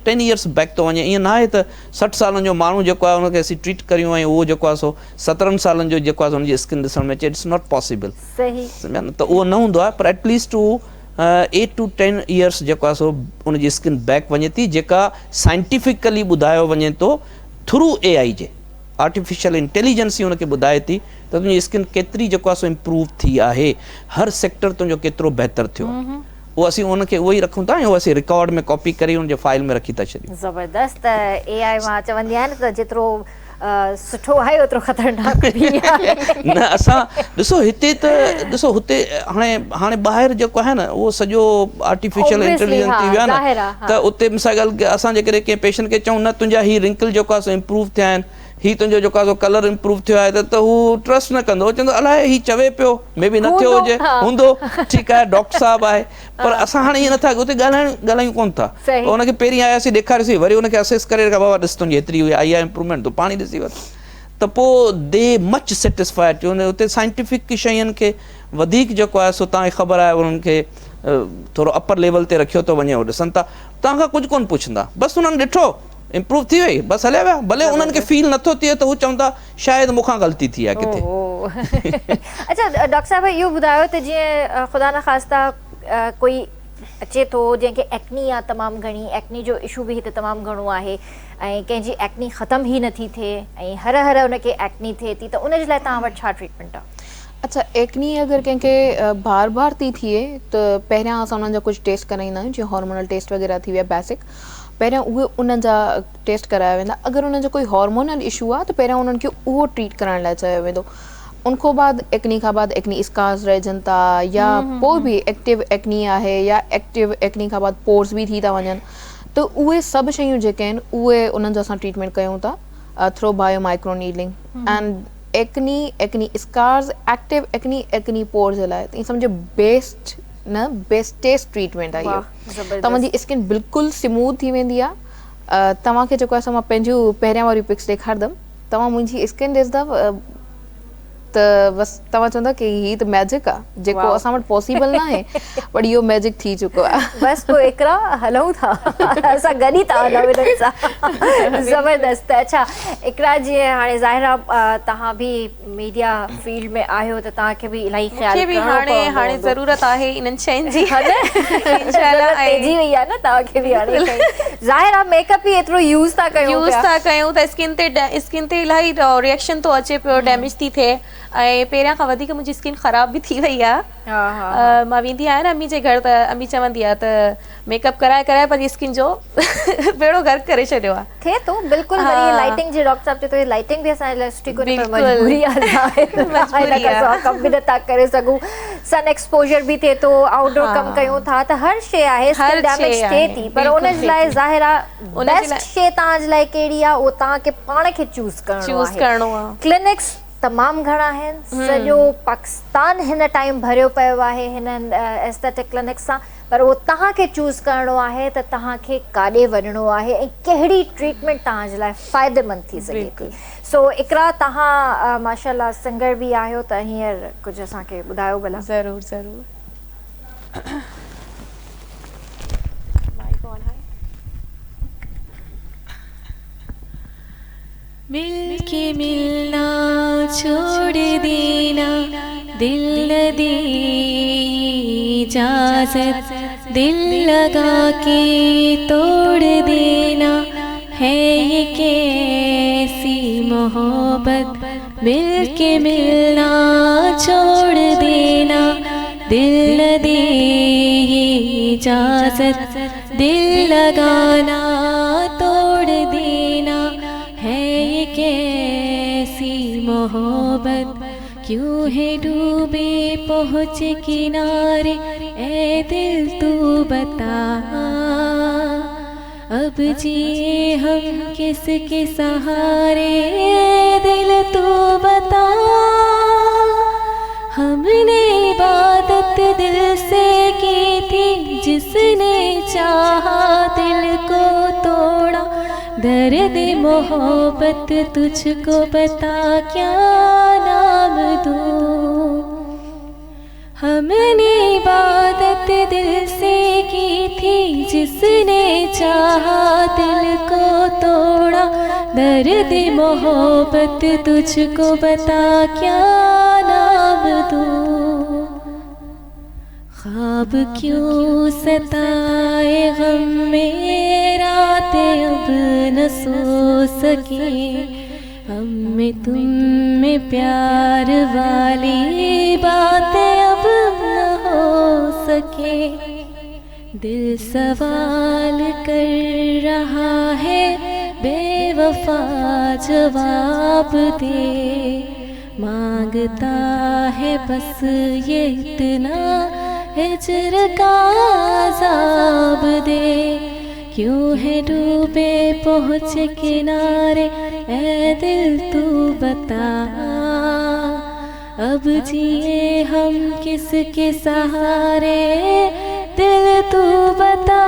10 years बैक थो वञे। ईअं न आहे त 60 सालनि जो माण्हू जेको आहे उनखे असीं ट्रीट करियूं ऐं उहो जेको आहे सो 17 सालनि जो जेको आहे हुनजी स्किन ॾिसण में अचे। इट्स नॉट पॉसिबल, सही न त उहो न हूंदो आहे। पर एटलीस्ट उहो 8 to 10 years जेको आहे सो उनजी स्किन बैक वञे थी, जेका साइंटिफिकली ॿुधायो वञे थो थ्रू AI जे, आर्टिफिशियल इंटेलिजेंस ई उनखे ॿुधाए थी त तुंहिंजी स्किन केतिरी जेको आहे सो इम्प्रूव थी आहे, हर सेक्टर तुंहिंजो केतिरो बहितर थियो। उहो असीं उनखे उहो ई रखूं था ऐं उहो असीं रिकॉर्ड में कॉपी करे उनजे फाइल में रखी था छॾियूं। ज़बरदस्त। AI मां चवंदी आहियां न त जेतिरो सुठो आहे ओतिरो ख़तरनाक बि आहे। न असां ॾिसो हिते त ॾिसो हुते हाणे ॿाहिरि जेको आहे न उहो सॼो आर्टिफिशियल Obviously, इंटेलिजेंस हा, थी वियो आहे ज़ाहिर न, आहे, हा। त उते मिसाल ॻाल्हि असां जेकॾहिं कंहिं पेशेंट खे चऊं न तुंहिंजा ही रिंकल जेको आहे सो इम्प्रूव थिया आहिनि, हीउ तुंहिंजो जेको आहे सो कलर इम्प्रूव थियो आहे, त हू ट्रस्ट न कंदो, चवंदो अलाए हीउ चवे पियो, मे बी न थियो हूंदो, हुजे, हा। हूंदो, ठीकु आहे डॉक्टर साहिबु आहे, पर असां हाणे ईअं नथा उते ॻाल्हायूं कोन था। सही। उनखे पहिरीं आयासीं ॾेखारियोसीं, वरी उनखे असेस करे रखा, बाबा ॾिस तुंहिंजी हेतिरी आई आहे इम्प्रूवमेंट, तूं पाणी ॾिसी वठि, त पोइ दे मच सेटिस्फाइड थियो। उते साइंटिफिक शयुनि खे वधीक जेको आहे सो तव्हांखे ख़बर आहे उन्हनि खे थोरो अपर लेवल ते रखियो थो वञे, उहो ॾिसनि था, तव्हांखां कुझु कोन पुछंदा, बसि उन्हनि ॾिठो इम्प्रूव थी वई, बसि हलिया विया, भले उन्हनि खे फील नथो थिए त हू चवंदा शायदि मूंखां ग़लती थी आहे किथे। अच्छा डॉक्टर साहिब इहो ॿुधायो त जीअं ख़ुदा न ख़ास्ता कोई अचे थो जंहिंखे एक्नी आहे तमामु घणी, एक्नी जो इशू बि हिते तमामु घणो आहे ऐं कंहिंजी एक्नी ख़तमु ई नथी थिए ऐं हर उनखे एक्नी थिए थी, त उनजे लाइ तव्हां वटि छा ट्रीटमेंट आहे? अच्छा, एक्नी अगरि कंहिंखे बार बार थी थिए त पहिरियां असां उन्हनि जा कुझु टेस्ट कराईंदा आहियूं, जीअं हार्मोनल टेस्ट वग़ैरह थी विया बेसिक, पहिरियां उहे उन्हनि जा टेस्ट कराया वेंदा। अगरि उन्हनि जो कोई हार्मोनल इशू आहे त पहिरियां उन्हनि खे उहो ट्रीट कराइण लाइ चयो वेंदो। उनखां बाद एक्नी खां बाद एक्नी स्कार्स रहिजनि था, या पोइ बि एक्टिव एक्नी आहे या एक्टिव एक्नी खां बाद पोर्स बि थी था वञनि, त उहे सभु शयूं जेके आहिनि उहे उन्हनि जो असां ट्रीटमेंट कयूं था through bio micro needling. And acne scars, active acne pores जे लाइ त ईअं सम्झो बेस्टेस्ट ट्रीटमेंट आहे इहो। तव्हांजी स्किन बिल्कुलु स्मूथ थी वेंदी आहे। तव्हांखे जेको आहे मां पंहिंजूं पहिरियां वारियूं पिक्स ॾेखारींदमि, तव्हां मुंहिंजी स्किन ॾिसंदव त बसि तव्हां चवंदा की हीअ त मैजिक आहे, जेको असां वटि पॉसिबल न आहे, पर इहो मैजिक थी चुको आहे। बसि पोइ इकरा हलूं था, असां गॾु ई था हलूं हिननि सां। ज़बरदस्त। अच्छा इकरा, जीअं हाणे ज़ाहिर आहे तव्हां बि मीडिया फील्ड में आहियो त तव्हांखे बि इलाही ख़्यालु हाणे ज़रूरत आहे इन्हनि शयुनि जी। तेजी वई आहे न तव्हांखे बि हाणे। ज़ाहिर आहे मेकअप ई एतिरो यूज़ था कयूं त स्किन ते इलाही रिएक्शन थो अचे पियो, डैमेज थी थिए, ऐं पहिरियां खां वधीक मुंहिंजी स्किन ख़राब बि थी वई आहे। मां वेंदी आहियां न अम्मी जे घर, त अम्मी चवंदी आहे त मेकअप कराए कराए पंहिंजी स्किन जो बेड़ो गर्क करे छॾियो आहे। थिए थो बिल्कुलु। वरी लाइटिंग जे डॉक्टर साहिब चए थो लाइटिंग बि असांजे लाइ सुठी कोन्हे, पर मजबूरी आहे, कम बि नथा करे सघूं, सन एक्सपोजर बि थिए थो, आउटडोर कमु कयूं था, त हर शइ आहे, स्किन डैमेज थिए थी, पर उनजे लाइ ज़ाहिर आहे बेस्ट शइ तव्हांजे लाइ कहिड़ी आहे उहो तव्हांखे पाण खे चूज़ करणो आहे। क्लिनिक्स तमामु घणा आहिनि, सॼो पाकिस्तान हिन टाइम भरियो पियो आहे हिन एस्थेटिक क्लिनिक सां, पर उहो तव्हांखे चूज़ करणो आहे त तव्हांखे काॾे वञिणो आहे ऐं कहिड़ी ट्रीटमेंट तव्हांजे लाइ फ़ाइदेमंद थी सघे थी। सो इकरा, तव्हां माशाल्लाह सिंगर बि आहियो, त हींअर कुझु असांखे ॿुधायो भला। ज़रूरु ज़रूरु। मिल के मिलना छोड़ देना, दिल न दे इजाज़त, दिल लगा के तोड़ देना, है ये कैसी मोहब्बत। मिल के मिलना छोड़ देना, दिल न दे इजाज़त, दिल लगाना तोड़ देना, है ये कैसी मोहब्बत। क्यों है डूबे पहुँचे किनारे, ए दिल तू बता, अब जिए हम किसके सहारे, ए दिल तू बता। हमने इबादत दिल से की थी, जिसने चाहा दिल को तोड़ा, दर्द मोहब्बत तुझको बता क्या नाम दूं। हमने इबादत दिल से की थी, जिसने चाहा दिल को तोड़ा, दर्द मोहब्बत तुझको बता क्या नाम दूं। ख्वाब क्यों सताए गम में रातें अब न सो सके, हम में तुम में प्यार वाली बातें अब न हो सके। दिल सवाल कर रहा है बेवफा जवाब दे, मांगता है बस ये इतना हिज्र का अज़ाब दे। क्यों है डूबे पहुँचे किनारे, ऐ दिल तू बता, अब जिए हम किसके सहारे, दिल तू बता।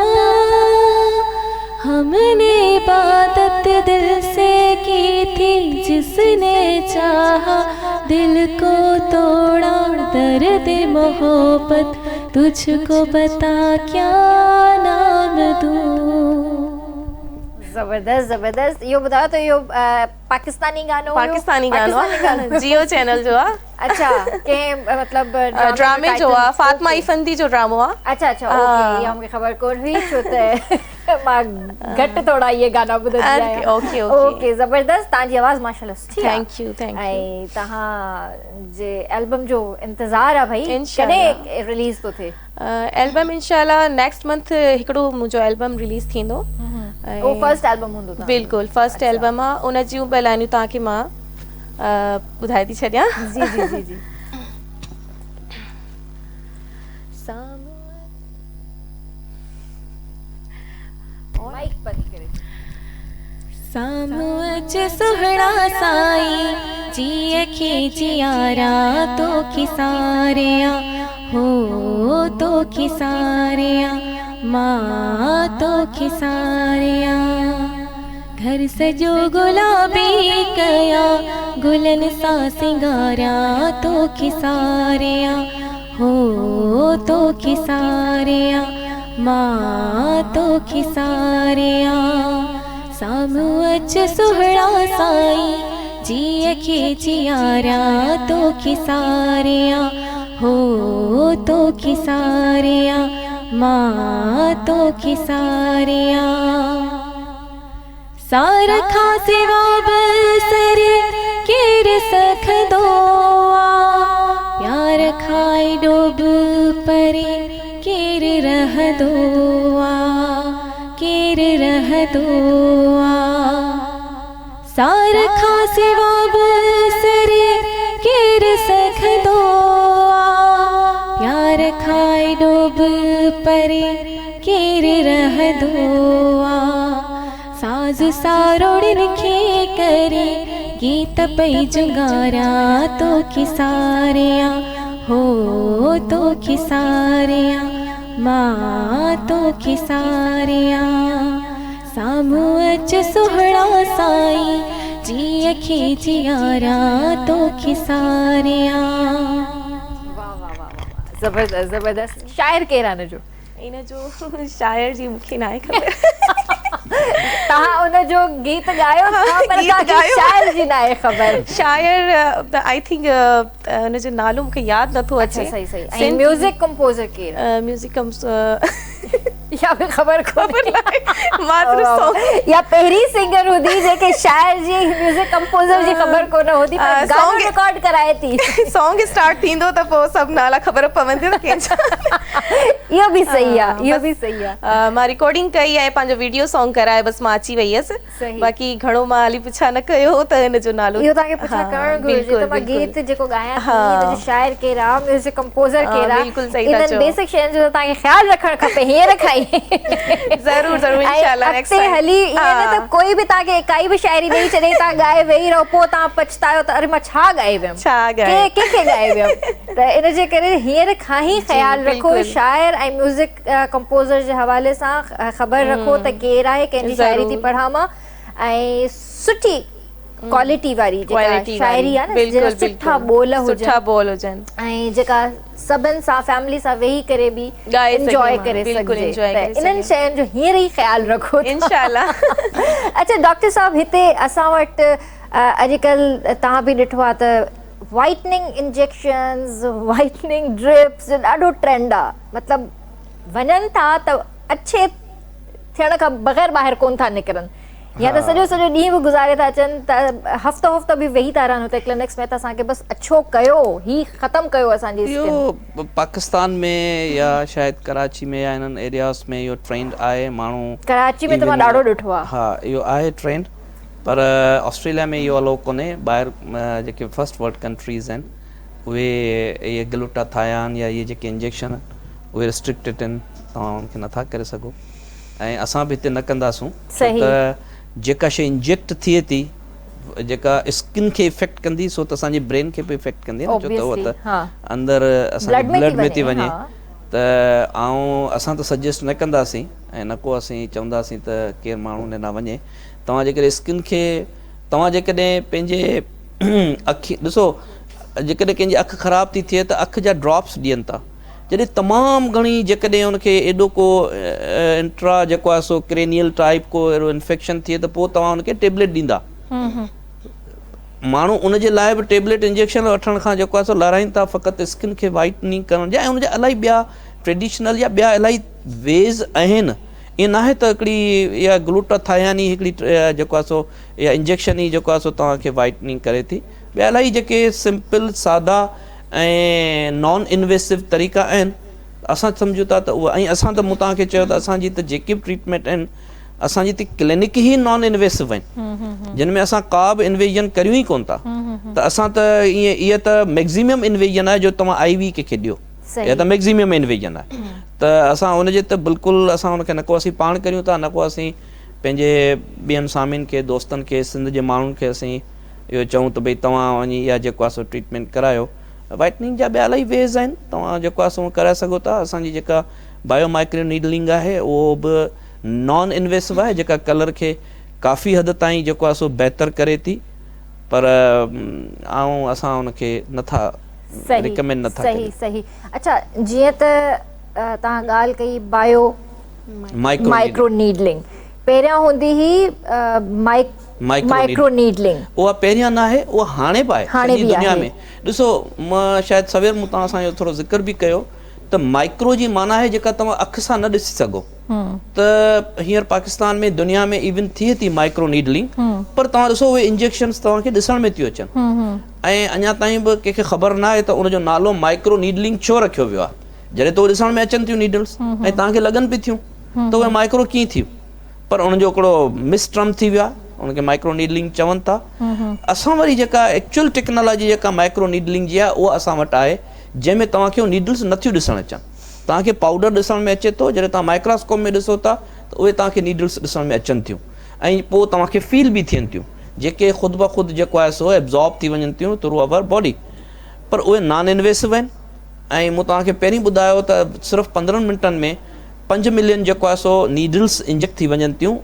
हमने इबादत दिल से की थी, जिसने चाहा दिल को तोड़ा, दर्द मोहब्बत तुझको बता क्या नाम दूं। जबरदस्त जबरदस्त। यो ॿुधायो त इहो पाकिस्तानी गानो हुयो? पाकिस्तानी गानो पाकिस्तानी जियो चैनल जो आहे। अच्छा, कंहिं मतलब ड्रामे जो आहे, फातिमा इफंदी जो ड्रामो आहे। अच्छा अच्छा, ओके, इहा मूंखे ख़बर कोन हुई, छो त मां घटि थोरा इहे गाना ॿुधंदी आहियां। ओके ओके, ज़बरदस्त। तव्हांजी आवाज़ माशाल्लाह सुठी आहे। Thank U thank U. ऐं तव्हां जे एल्बम जो इंतज़ार आहे भई, कॾहिं रिलीज़ थो थिए? एल्बम इंशाल्लाह नेक्स्ट मंथ हिकिड़ो मुंहिंजो एल्बम रिलीज़ थींदो। ओ फर्स्ट एल्बम हूंदो तव्हांजो? बिल्कुलु फर्स्ट एल्बम आहे। उन जूं ॿ लाइनूं तव्हांखे मां ॿुधाए थी छॾियां। जी जी जी जी। माइक बंद करे। साम्हूं अच सुहिणा साईं, जी अखी जियारा तो खिसारिया, हो तो खिसारिया, मां तो खिसारिया। घर सजो गुलाबी कया, गुलन सा सिंगारा तो खिसारिया, हो तो खिसारिया, मां तो खिसारिया। साम्हूं अच सुहिणा साईं, जी अखी जियारा तो खिसारिया, हो तो खिसारिया, मां तो खिसारिया। सार खां सिवा बसरे केर सखदो आ, प्यार खाई डोब परे केर रहदो आ, केर रहदो आ। सार खां सिवा बसरे केर सखदो आ, प्यार खाई डोब परे केर रहदो आ। साज सारोड़िन खे करे गीत पई जुगारा तो खिसारिया, हो तो खिसारिया, मां तो खिसारिया। साम्हूं अच सुहिणा साईं, जी अखी जियारा तो खिसारिया। वाह वाह वाह वाह, ज़बरदस्त ज़बरदस्त। शायर केरु आहे हिन जो? इन जो शायर जी मूंखे नाहे ख़बर। तव्हां उन जो गीत ॻायो था, पर तव्हांखे शायर जी नाहे ख़बर। शायर आई थिंक उन जो नालो मूंखे यादि नथो अचे। सही सही। ऐं म्यूज़िक कंपोज़र केरु? म्यूज़िक या भी ख़बर कोन्हे। या पहिरीं सिंगर हूंदी जेके शायर जी म्यूज़िक कंपोज़र जी ख़बर कोन हूंदी, पर गानो रिकॉर्ड कराए थी। सॉन्ग स्टार्ट थींदो त पोइ सभु नाला ख़बर पवंदी त कंहिंजा। इहो बि सही आहे, इहो बि सही आहे। मां रिकॉर्डिंग कई आहे, पंहिंजो वीडियो सॉन्ग कराए, बसि मां अची वई हुयसि। बाक़ी घणो मां हाली पुछा न कयो त हिन जो नालो इहो तव्हांखे पुछा करणु घुरिजे त मां गीत जेको ॻायां थी, हिन जो शायर केरु आहे, म्यूज़िक कंपोज़र केरु आहे, बिल्कुलु सही था चओ। इन्हनि बेसिक शयुनि जो तव्हांखे ख़्यालु रखणु खपे। हींअर खाई ज़रूर ज़रूर इंशाल्लाह नेक्स्ट टाइम हली ईअं न त कोई बि तव्हांखे काई बि शायरी ॾेई छॾे, तव्हां ॻाए वेही रहो, पोइ तव्हां पछतायो त अरे मां छा ॻाए वियमि, कंहिंखे ॻाए वियमि। त इन जे करे हींअर खां ई ख़्यालु रखो, शायर ऐं म्यूज़िक कंपोज़र जे हवाले सां ख़बर रखो त केरु आहे, कंहिंजी शायरी थी पढ़ां मां, ऐं सुठी क्वालिटी वारी जेका शायरी आहे न, जंहिंजा सुठा बोल हुजनि, ऐं जेका सभिनि सां फैमिली सां वेही करे बि एंजॉय करे सघिजे। त इन्हनि शयुनि जो हींअर ई ख़्यालु रखो इंशाल्लाह। अच्छा डॉक्टर साहब, हिते असां वटि अॼुकल्ह तव्हां बि ॾिठो आहे त वाइटनिंग इंजेक्शन्स, वाइटनिंग ड्रिप्स जो ॾाढो ट्रेंड आहे। मतिलबु वञनि था त अच्छे थियण खां बग़ैर ॿाहिरि कोन था निकिरनि। या त सॼो सॼो ॾींहुं बि गुज़ारे था अचनि त हफ़्तो बि वेही था रहनि हुते क्लिनिक्स में त असांखे बसि अच्छो कयो ही ख़तमु कयो असांजी इहो पाकिस्तान में या शायदि कराची में या इन्हनि एरियाज़ में इहो ट्रेंड आहे माण्हू कराची में त मां ॾाढो ॾिठो आहे हा इहो आहे ट्रेंड पर ऑस्ट्रेलिया में इहो अलो कोन्हे ॿाहिरि जेके फर्स्ट वर्ल्ड कंट्रीज़ आहिनि उहे इहे ग्लूटाथायान या इहे जेके इंजेक्शन उहे रिस्ट्रिक्टेड आहिनि तव्हां उनखे नथा करे सघो ऐं असां बि हिते न कंदासूं त जेका शइ इंजेक्ट थिए थी जेका स्किन खे इफेक्ट कंदी सो त असांजे ब्रेन खे बि इफेक्ट कंदी आहे छो त उहो त अंदरि असांजे ब्लड में थी वञे त असां त सजेस्ट न कंदासीं ऐं न को असीं चवंदासीं त केरु माण्हू न वञे तव्हां जेकॾहिं स्किन खे तव्हां जेकॾहिं पंहिंजे अखि ॾिसो जेकॾहिं कंहिंजी अखि ख़राबु थी थिए त अखि जा ड्रॉप्स ॾियनि था जॾहिं तमामु घणी जेकॾहिं उनखे एॾो को इंट्रा जेको आहे सो क्रेनियल टाइप को अहिड़ो इन्फेक्शन थिए त पोइ तव्हां उनखे टेबलेट ॾींदा माण्हू उनजे लाइ बि टेबलेट इंजेक्शन वठण खां जेको आहे सो लाराइनि था फ़क़ति स्किन खे वाइटनिंग करण जा ऐं उनजा इलाही ॿिया ट्रेडिशनल या ॿिया इलाही वेज़ आहिनि ईअं न आहे त हिकिड़ी इहा ग्लूटाथायान ई हिकिड़ी जेको आहे सो या इंजेक्शन ई जेको आहे सो तव्हांखे वाइटनिंग करे थी ॿिया इलाही जेके सिंपल सादा ऐं नॉन इन्वेसिव तरीक़ा आहिनि असां सम्झूं था त उहा ऐं असां त मूं तव्हांखे चयो त असांजी त जेके बि ट्रीटमेंट आहिनि असांजी त क्लिनिक ई नॉन इन्वेसिव आहिनि जिन में असां का बि इन्वेजन करियूं ई कोन था त असां त ईअं इहा त मैक्ज़िमम इन्वेजन आहे जो तव्हां आई वी कंहिंखे ॾियो इहा त मैक्ज़िमम इन्वेजन आहे त असां उनजे त बिल्कुलु असां उनखे न को असीं पाण करियूं था न को असीं पंहिंजे ॿियनि सामियुनि खे दोस्तनि खे सिंध जे माण्हुनि खे असीं इहो चऊं त भई तव्हां वञी इहा जेको आहे सो ट्रीटमेंट करायो वाइटनिंग जा ॿिया इलाही वेज़ आहिनि तव्हां जेको आहे सो कराए सघो था असांजी जेका बायो माइक्रो नीडलिंग आहे उहो बि नॉन इन्वेसिव आहे जेका कलर खे काफ़ी हद ताईं जेको आहे सो बहितर करे थी पर असां उनखे नथा रिकमेंड नथा सही सही अच्छा जीअं त तव्हां ॻाल्हि कई बायो माइक्रो नीडलिंग पहिरियां हूंदी हुई माइक्रो नीडलिंग उहा पहिरियां न आहे उहा हाणे बि आहे दुनिया में ॾिसो मां शायदि सवेर मूं तव्हां सां इहो थोरो ज़िक्र बि कयो त माइक्रो जी माना आहे जेका तव्हां अखि सां न ॾिसी सघो त हींअर पाकिस्तान में दुनिया में इवन थिए थी माइक्रो नीडलिंग पर तव्हां ॾिसो उहे इंजेक्शन्स तव्हांखे ॾिसण में थियूं अचनि ऐं अञा ताईं बि कंहिंखे ख़बर न आहे त उनजो नालो माइक्रो नीडलिंग छो रखियो वियो आहे जॾहिं त उहे ॾिसण में अचनि थियूं नीडल्स ऐं तव्हांखे लॻनि बि थियूं त उहे माइक्रो कीअं थियूं पर उनजो हिकिड़ो मिसट्रम थी वियो आहे उनखे माइक्रो नीडलिंग चवनि था असां वरी जेका एक्चुअल टेक्नोलॉजी जेका माइक्रो नीडलिंग जी आहे उहा असां वटि आहे जंहिंमें तव्हांखे नीडल्स नथियूं ॾिसणु अचनि तव्हांखे पाउडर ॾिसण में अचे थो जॾहिं तव्हां माइक्रोस्कोप में ॾिसो था त उहे तव्हांखे नीडल्स ॾिसण में अचनि थियूं ऐं पोइ तव्हांखे फील बि थियनि थियूं जेके ख़ुदि ब ख़ुदि जेको आहे सो एब्ज़ॉर्ब थी वञनि थियूं थ्रू अवर बॉडी पर उहे नॉन इन्वेसिव आहिनि ऐं मूं तव्हांखे पहिरीं ॿुधायो त सिर्फ़ु 15 मिंटनि में 5 मिलियन जेको आहे सो नीडल्स इंजेक्ट थी वञनि थियूं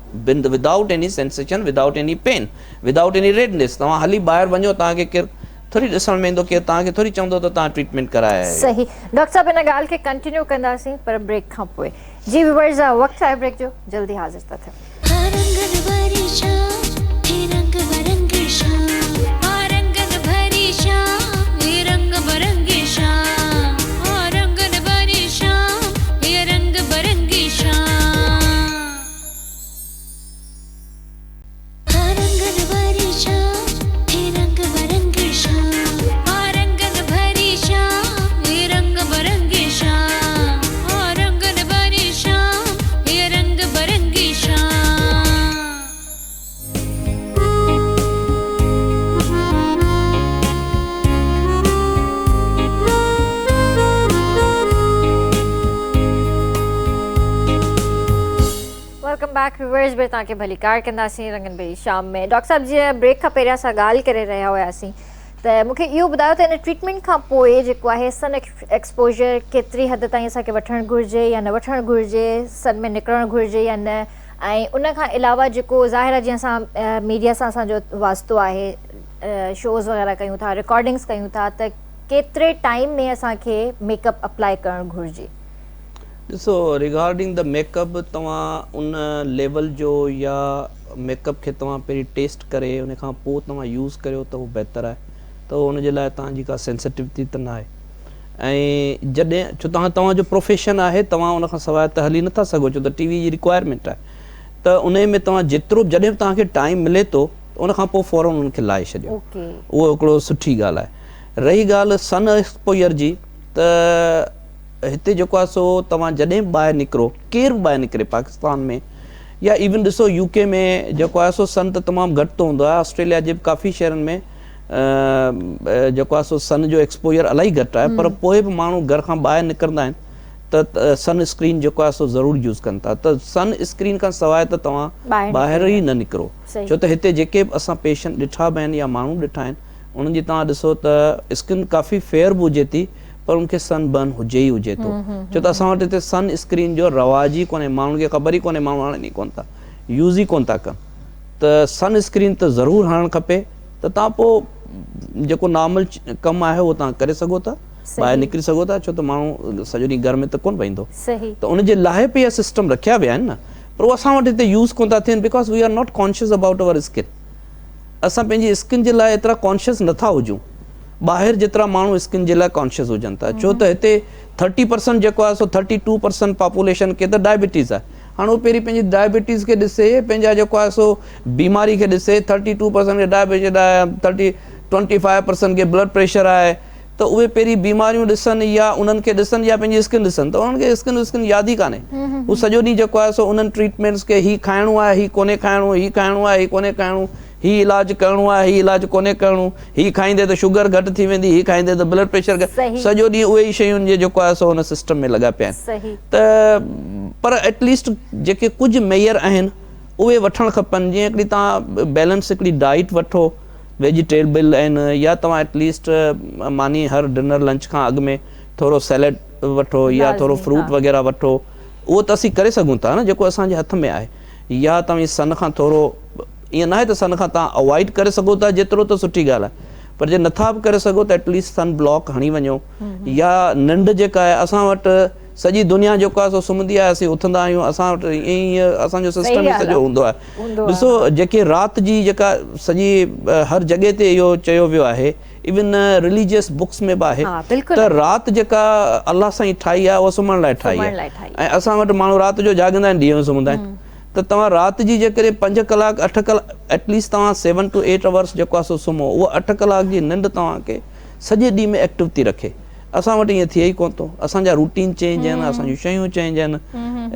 without any sensation without any pain without any redness तव्हां हली ॿाहिरि वञो तव्हांखे केरु थोरी ॾिसण में ईंदो केरु तव्हांखे थोरी चवंदो त तव्हां ट्रीटमेंट कराए सही डॉक्टर साहब हिन ॻाल्हि खे कंटिन्यू कंदासीं पर ब्रेक खां पोइ जी व्यूअर्स वक़्तु आहे ब्रेक जो जल्दी हाज़िर था बैक व्यूअर्स बि तव्हांखे भली कार कंदासीं रंगन भई शाम में डॉक्टर साहब जीअं ब्रेक खां पहिरियां असां ॻाल्हि करे रहिया हुआसीं त मूंखे इहो ॿुधायो त हिन ट्रीटमेंट खां पोइ जेको आहे सन एक्सपोजर केतिरी हद ताईं असांखे वठणु घुरिजे या न वठणु घुरिजे सन में निकिरणु घुरिजे या न ऐं उन खां अलावा जेको ज़ाहिर आहे जीअं असां मीडिया सां असांजो वास्तो आहे शोज़ वग़ैरह कयूं था रिकॉर्डिंग्स कयूं था त केतिरे टाइम में असांखे मेकअप अप्लाई करणु घुरिजे ॾिसो रिगार्डिंग द मेकअप तव्हां उन लेवल जो या मेकअप खे तव्हां पहिरीं टेस्ट करे उन खां पोइ तव्हां यूज़ करियो त उहो बहितरु आहे त उनजे लाइ तव्हांजी का सेंसिटिविटी त न आहे ऐं जॾहिं छो तव्हांजो प्रोफेशन आहे तव्हां उन खां सवाइ त हली नथा सघो छो त टीवी जी रिक्वायरमेंट आहे त उन में तव्हां जेतिरो जॾहिं तव्हांखे टाइम मिले थो उन खां पोइ फ़ौरन उन्हनि खे लाहे छॾियो, उहो हिकिड़ो सुठी ॻाल्हि आहे। रही ॻाल्हि सन एक्सपोजर जी, त हिते जेको आहे सो तव्हां जॾहिं बि ॿाहिरि निकिरो, केरु बि ॿाहिरि निकिरे पाकिस्तान में या इवन ॾिसो यूके में जेको आहे सो सन त तमामु घटि तो हूंदो आहे, ऑस्ट्रेलिया जे काफ़ी शहरनि में जेको आहे सो सन जो एक्सपोजर इलाही घटि आहे, पर पोइ बि माण्हू घर खां ॿाहिरि निकिरंदा आहिनि त सन स्क्रीन जेको आहे सो ज़रूरु यूज़ कनि था। त सन स्क्रीन खां सवाइ त तव्हां ॿाहिरि ई न निकिरो, छो त हिते जेके बि असां पेशेंट ॾिठा बि आहिनि या माण्हू ॾिठा आहिनि उन्हनि जी तव्हां ॾिसो त स्किन काफ़ी फेयर बि हुजे थी, पर उनखे सन बर्न हुजे ई हुजे थो, छो त असां वटि हिते सन स्क्रीन जो रवाज ई कोन्हे, माण्हुनि खे ख़बर ई कोन्हे, माण्हू हाणे कोन्ह था यूज़ ई कोन्ह था कनि। त सन स्क्रीन त ज़रूरु हणणु खपे, त तव्हां पोइ जेको नॉर्मल कमु आहे उहो तव्हां करे सघो था, ॿाहिरि निकिरी सघो था, छो त माण्हू सॼो ॾींहुं घर में त कोन्ह वेहींदो, त उनजे लाइ बि इहा सिस्टम रखिया विया आहिनि न, पर उहो असां वटि हिते यूज़ कोन्ह था थियनि because we are not conscious about our skin. असां पंहिंजी स्किन जे लाइ एतिरा कॉन्शियस नथा हुजूं ॿाहिरि जेतिरा माण्हू स्किन जे लाइ कॉन्शियस हुजनि था, छो त हिते 30% जेको आहे सो 32% पॉपुलेशन खे त डायबिटीज़ आहे। हाणे उहो पहिरीं पंहिंजी डायबिटीज़ खे ॾिसे, पंहिंजा जेको आहे सो बीमारी खे ॾिसे, 32% खे डायबिटीज़ आहे, 25% खे ब्लड प्रेशर आहे, त उहे पहिरीं बीमारियूं ॾिसनि या उन्हनि खे ॾिसनि या पंहिंजी स्किन ॾिसनि, त उन्हनि खे स्किन यादि ई कान्हे, हू सॼो ॾींहुं जेको आहे सो उन्हनि ट्रीटमेंट्स खे हीउ खाइणो आहे, हीउ कोन्हे खाइणो, हीउ खाइणो आहे, हीउ कोन्हे खाइणो, हीउ इलाजु करिणो आहे, हीउ इलाजु कोन्हे करिणो, हीउ खाईंदे त शुगर घटि थी वेंदी, हीउ खाईंदे त ब्लड प्रेशर घटि, सॼो ॾींहुं उहे ई शयूं जे जेको आहे सो हुन सिस्टम में लॻा पिया आहिनि। त पर एटलीस्ट जेके कुझु मेयर आहिनि उहे वठणु खपनि, जीअं हिकिड़ी तव्हां बैलेंस हिकिड़ी डाइट वठो, वेजिटेबल आहिनि, या तव्हां एटलीस्ट मानी हर डिनर लंच खां अॻु में थोरो सैलेड वठो या थोरो फ्रूट वग़ैरह वठो, उहो त असीं करे सघूं था न जेको असांजे हथ में आहे, या तव्हां सन खां थोरो, ईअं न आहे त सन खां तव्हां अवॉइड करे सघो था जेतिरो त सुठी ॻाल्हि आहे, पर जे नथा बि करे सघो त एटलीस्ट सन ब्लॉक हणी वञो, या निंड जेका आहे असां वटि सॼी दुनिया जेको आहे सो सुम्हंदी आहे, असीं उथंदा आहियूं, असां वटि ईअं असांजो सिस्टम ई सॼो हूंदो आहे। ॾिसो जेके राति जी जेका सॼी हर जॻह ते इहो चयो वियो आहे, इवन रिलीजियस बुक्स में बि आहे त राति जेका अलाह सां ई ठाही आहे उहा सुम्हण लाइ ठाही आहे, ऐं असां वटि माण्हू राति जो जाॻंदा आहिनि, ॾींहं जो सुम्हंदा आहिनि, त तव्हां राति जी जेकॾहिं 5 कलाक 8 कलाक एटलीस्ट तव्हां 7 to 8 आवर्स जेको आहे सो सुम्हो, उहा 8 कलाक जी निंड तव्हांखे सॼे ॾींहं में एक्टिव थी रखे। असां वटि ईअं थिए ई कोन्ह थो, असांजा रूटीन चेंज आहिनि, असांजूं शयूं चेंज आहिनि,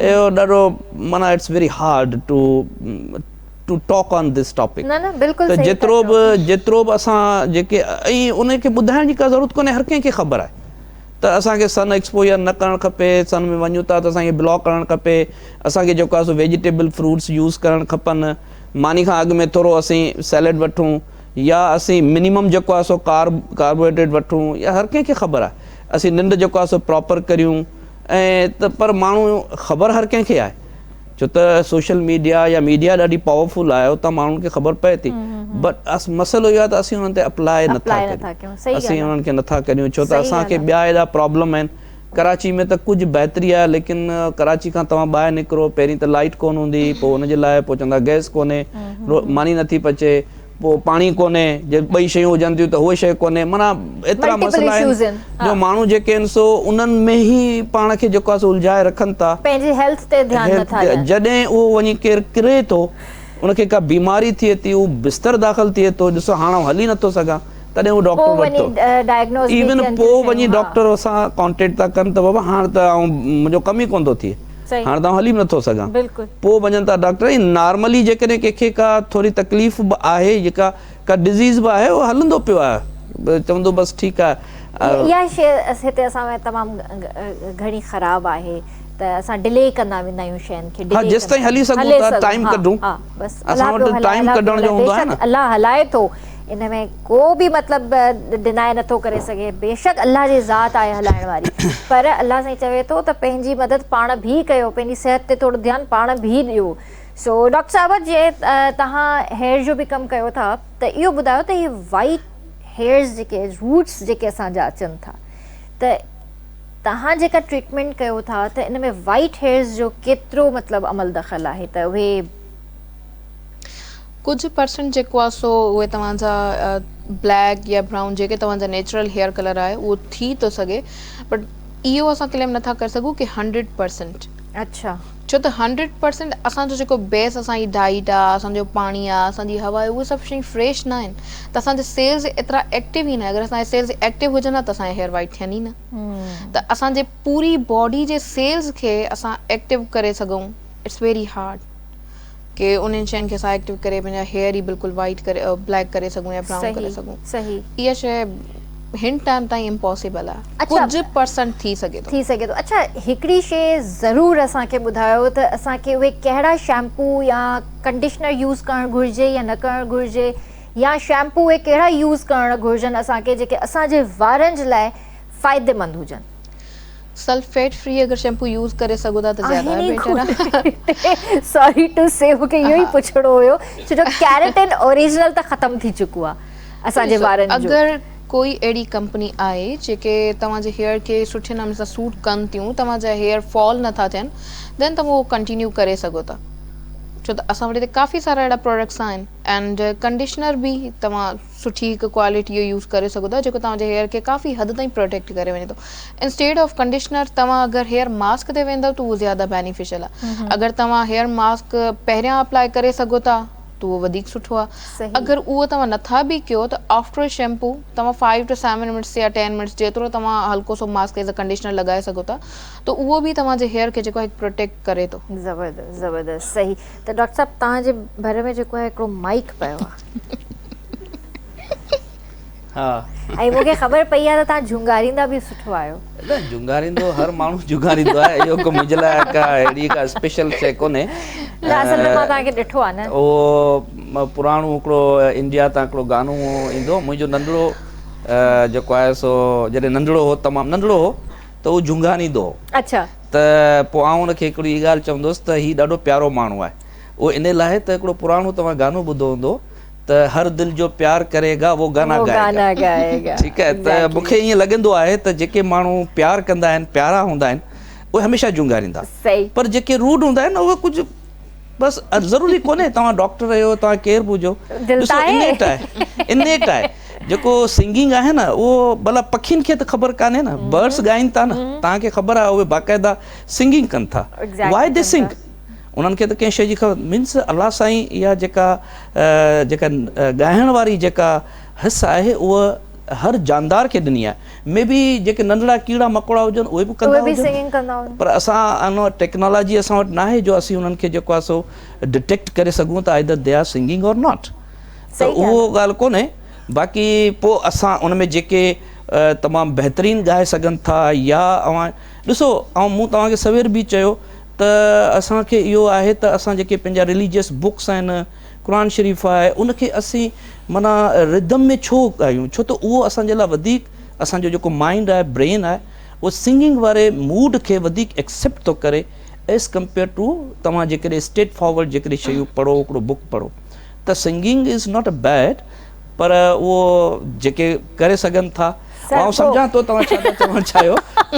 इहो ॾाढो माना it's very hard to talk on this topic. त जेतिरो बि असां जेके ऐं उनखे ॿुधाइण जी का ज़रूरत कोन्हे, हर कंहिंखे ख़बर आहे त असांखे सन एक्सपोजर न करणु खपे, सन में वञूं था त असांखे ब्लॉक करणु खपे, असांखे जेको आहे सो वेजिटेबल फ्रूट्स यूज़ करणु खपनि, मानी खां अॻु में थोरो असीं सैलेड वठूं, या असीं मिनिमम जेको आहे सो कार्बोहाइड्रेट वठूं, या हर कंहिंखे ख़बर आहे असीं निंड जेको आहे सो प्रॉपर करियूं, ऐं त पर माण्हू ख़बर हर कंहिंखे आहे, छो त सोशल मीडिया या मीडिया ॾाढी पावरफुल आहे, उतां माण्हुनि खे ख़बर पए थी, बट मसइलो इहो आहे त असीं हुननि ते अप्लाई नथा कयूं, असीं हुननि खे नथा करियूं, छो त असांखे ॿिया एॾा प्रॉब्लम आहिनि। कराची में त कुझु बहितरी आहे, लेकिन कराची खां तव्हां ॿाहिरि निकिरो, पहिरीं त लाइट कोन्ह हूंदी, पोइ हुनजे लाइ पोइ चवंदा गैस कोन्हे, मानी नथी पचे, पोइ पाणी कोन्हे, जे 2 शयूं हुजनि थियूं त उहे शइ कोन्हे, माना एतिरा मसइला आहिनि जो माण्हू जेके आहिनि सो उन्हनि में ई पाण खे जेको आहे सो उलझाए रखनि था, पंहिंजी हेल्थ ते ध्यानु नथा ॾियनि। जॾहिं उहो वञी केरु किरे थो, उनखे का बीमारी थिए थी, उहो बिस्तर दाख़िल थिए थो, ॾिसो हाणे हली नथो सघां, तॾहिं उहो डॉक्टर वठो, इवन पोइ वञी डॉक्टर सां कॉन्टेक्ट था कनि त बाबा हाणे त मुंहिंजो कमु ई कोन थो थिए, हाणे तव्हां हली बि नथो सघां, पोइ वञनि था डॉक्टर। नॉर्मली जेकॾहिं कंहिंखे का थोरी तकलीफ़ बि आहे, जेका का डिज़ीज़ बि आहे, उहो हलंदो पियो आहे, चवंदो बसि ठीकु आहे। इहा शइ हिते असां में तमामु घणी ख़राबु आहे, त असां डिले कंदा वेंदा आहियूं शयुनि खे, हा जेसि ताईं हली सघूं था टाइम कढूं, असां वटि टाइम कढण जो हूंदो आहे न, अलाह हलाए थो, इन में को बि मतिलबु डिनाए नथो करे सघे, बेशक अलाह जी ज़ात आहे हलाइण वारी, पर अलाह साईं चवे थो त पंहिंजी मदद पाण बि कयो, पंहिंजी सिहत ते थोरो ध्यानु पाण बि ॾियो। सो डॉक्टर साहिब, जे तव्हां हेयर जो बि कमु कयो था, त इहो ॿुधायो त इहे वाइट हेयर्स जेके रूट्स जेके असांजा अचनि था, त तव्हां जेका ट्रीटमेंट कयो था, त इन में वाइट हेयर्स जो केतिरो मतिलबु अमल दख़ल आहे, त उहे कुझु परसेंट जेको आहे सो उहे तव्हांजा ब्लैक या ब्राउन जेके तव्हांजा नेचुरल हेयर कलर आहे उहो थी थो सघे, बट इहो असां क्लेम नथा करे सघूं कि 100% अच्छा छो त 100% असांजो जेको बेस असांजी डाइट आहे, असांजो पाणी आहे, असांजी हवा आहे, उहे सभु शयूं फ्रेश न आहिनि त असांजा सेल्स एतिरा एक्टिव ई न आहे. अगरि असांजा सेल्स एक्टिव हुजनि हा त असांजा हेयर वाइट थियनि ई न. त असांजे पूरी बॉडी जे सेल्स खे असां एक्टिव करे सघूं, इट्स वेरी हार्ड कि उन्हनि शयुनि खे असां एक्टिव करे पंहिंजा हेयर ई बिल्कुलु वाइट करे ब्लैक करे सघूं या ब्राउन करे सघूं. सही इहा शइ हिन टाइम ताईं इम्पॉसिबल आहे. कुझु परसेंट थी सघे थो. अच्छा हिकिड़ी शइ ज़रूरु असांखे ॿुधायो त असांखे उहे कहिड़ा शैम्पू या कंडीशनर यूज़ करणु घुरिजे या न करणु घुरिजे, या शैम्पू उहे कहिड़ा यूज़ करणु घुरिजनि असांखे जेके असांजे वारनि जे लाइ फ़ाइदेमंद हुजनि. सल्फेट फ्री अगर शैम्पू यूज करे सघो था त ज्यादा बेटर आहे. सॉरी टू से मूंखे इहो ई पुछणो हुयो छो जो कैरेटिन ओरिजिनल त ख़तम थी चुको आहे असांजे वारनि जो. अगरि कोई अहिड़ी कंपनी आहे जेके तव्हांजे हेयर खे सुठे नमूने सां सूट कनि थियूं, तव्हांजा हेयर फॉल नथा थियनि, देन तव्हां उहो कंटिन्यू करे सघो था. छो त असां वटि हिते काफ़ी सारा अहिड़ा प्रोडक्ट्स आहिनि. एंड कंडीशनर बि तव्हां सुठी हिकु क्वालिटी जो यूज़ करे सघो था जेको तव्हांजे हेयर खे काफ़ी हद ताईं प्रोटेक्ट करे वञे थो. इंस्टेड ऑफ कंडीशनर तव्हां अगरि हेयर मास्क ते वेंदव त उहो ज़्यादा बेनिफिशियल आहे. अगरि तव्हां हेयर मास्क पहिरियां अप्लाई करे सघो था त उहो वधीक सुठो आहे. अगरि उहो तव्हां नथा बि कयो त आफ्टर शैम्पू तव्हां 5 to 7 मिनट्स या 10 मिनट्स जेतिरो तव्हां हल्को सो मास्क एज़ अ कंडीशनर लॻाए सघो था त उहो बि तव्हांजे हेयर खे जेको आहे प्रोटेक्ट करे थो. ज़बरदस्त ज़बरदस्त. सही. त डॉक्टर साहब तव्हांजे भर में जेको आहे हिकिड़ो माइक पियो आहे. हा ऐं मूंखे ख़बर पई आहे त तव्हां झुंगारींदा बि सुठो आहियो. न झुंगारींदो हर माण्हू झुंगारींदो आहे. इहो को मुंहिंजे लाइ का अहिड़ी का स्पेशल शइ कोन्हे. न असल में मां तव्हांखे ॾिठो आहे न. उहो पुराणो हिकिड़ो इंडिया तां हिकिड़ो गानो ईंदो. मुंहिंजो नंढिड़ो जेको आहे सो जॾहिं नंढिड़ो हो, तमामु नंढिड़ो हो, त उहो झुंगारींदो हो. अच्छा. त पोइ आउं हुनखे हिकिड़ी हीअ ॻाल्हि चवंदुसि त हीउ ॾाढो प्यारो माण्हू आहे. उहो इन लाइ त हिकिड़ो पुराणो तव्हां गानो ॿुधो हूंदो त हर दिल जो प्यार करेगा वो गाना गाएगा. ठीकु आहे. त मूंखे ईअं लॻंदो आहे त जेके माण्हू प्यार कंदा आहिनि, प्यारा हूंदा आहिनि, उहे हमेशह झुंगारींदा. पर जेके रूड हूंदा आहिनि उहे कुझु बसि ज़रूरी कोन्हे तव्हां डॉक्टर आहियो, तव्हां केरु बि हुजो, इनेट आहे. जेको सिंगिंग आहे न उहो भला पखियुनि खे त ख़बर कान्हे न, बर्ड्स ॻाइनि था न, तव्हांखे ख़बर आहे उहे बाक़ाइदा सिंगिंग कनि था. Why they sing? उन्हनि खे त कंहिं शइ जी ख़बर मीन्स अलाह साईं इहा जेका ॻाइण वारी जेका हिस्सा आहे उहा हर जानदार खे ॾिनी आहे. मे बी जेके नंढड़ा कीड़ा मकोड़ा हुजनि उहे बि कंदा हुजनि, पर असां टेक्नोलॉजी असां वटि न आहे जो असीं उन्हनि खे जेको आहे सो डिटेक्ट करे सघूं था आइदर दे आर सिंगिंग और नॉट. त उहो ॻाल्हि कोन्हे. बाक़ी पोइ असां उन में जेके तमामु बहितरीनु ॻाए सघनि था या ॾिसो, ऐं मूं तव्हांखे सवेर बि चयो त असांखे इहो आहे त असां जेके पंहिंजा रिलीजियस बुक्स आहिनि, क़ुर शरीफ़ आहे, उनखे असीं माना रिदम में छो ॻायूं? छो त उहो असांजे लाइ वधीक असांजो जेको माइंड आहे, ब्रेन आहे, उहो सिंगिंग वारे मूड खे वधीक एक्सेप्ट थो करे एज़ कंपेयर टू तव्हां जेकॾहिं स्ट्रेट फॉरवर्ड जेकॾहिं शयूं पढ़ो, हिकिड़ो बुक पढ़ो. त singing is not a bad, पर उहो जेके करे सघनि था. मां सम्झां थो तव्हां छा था चवणु चाहियो.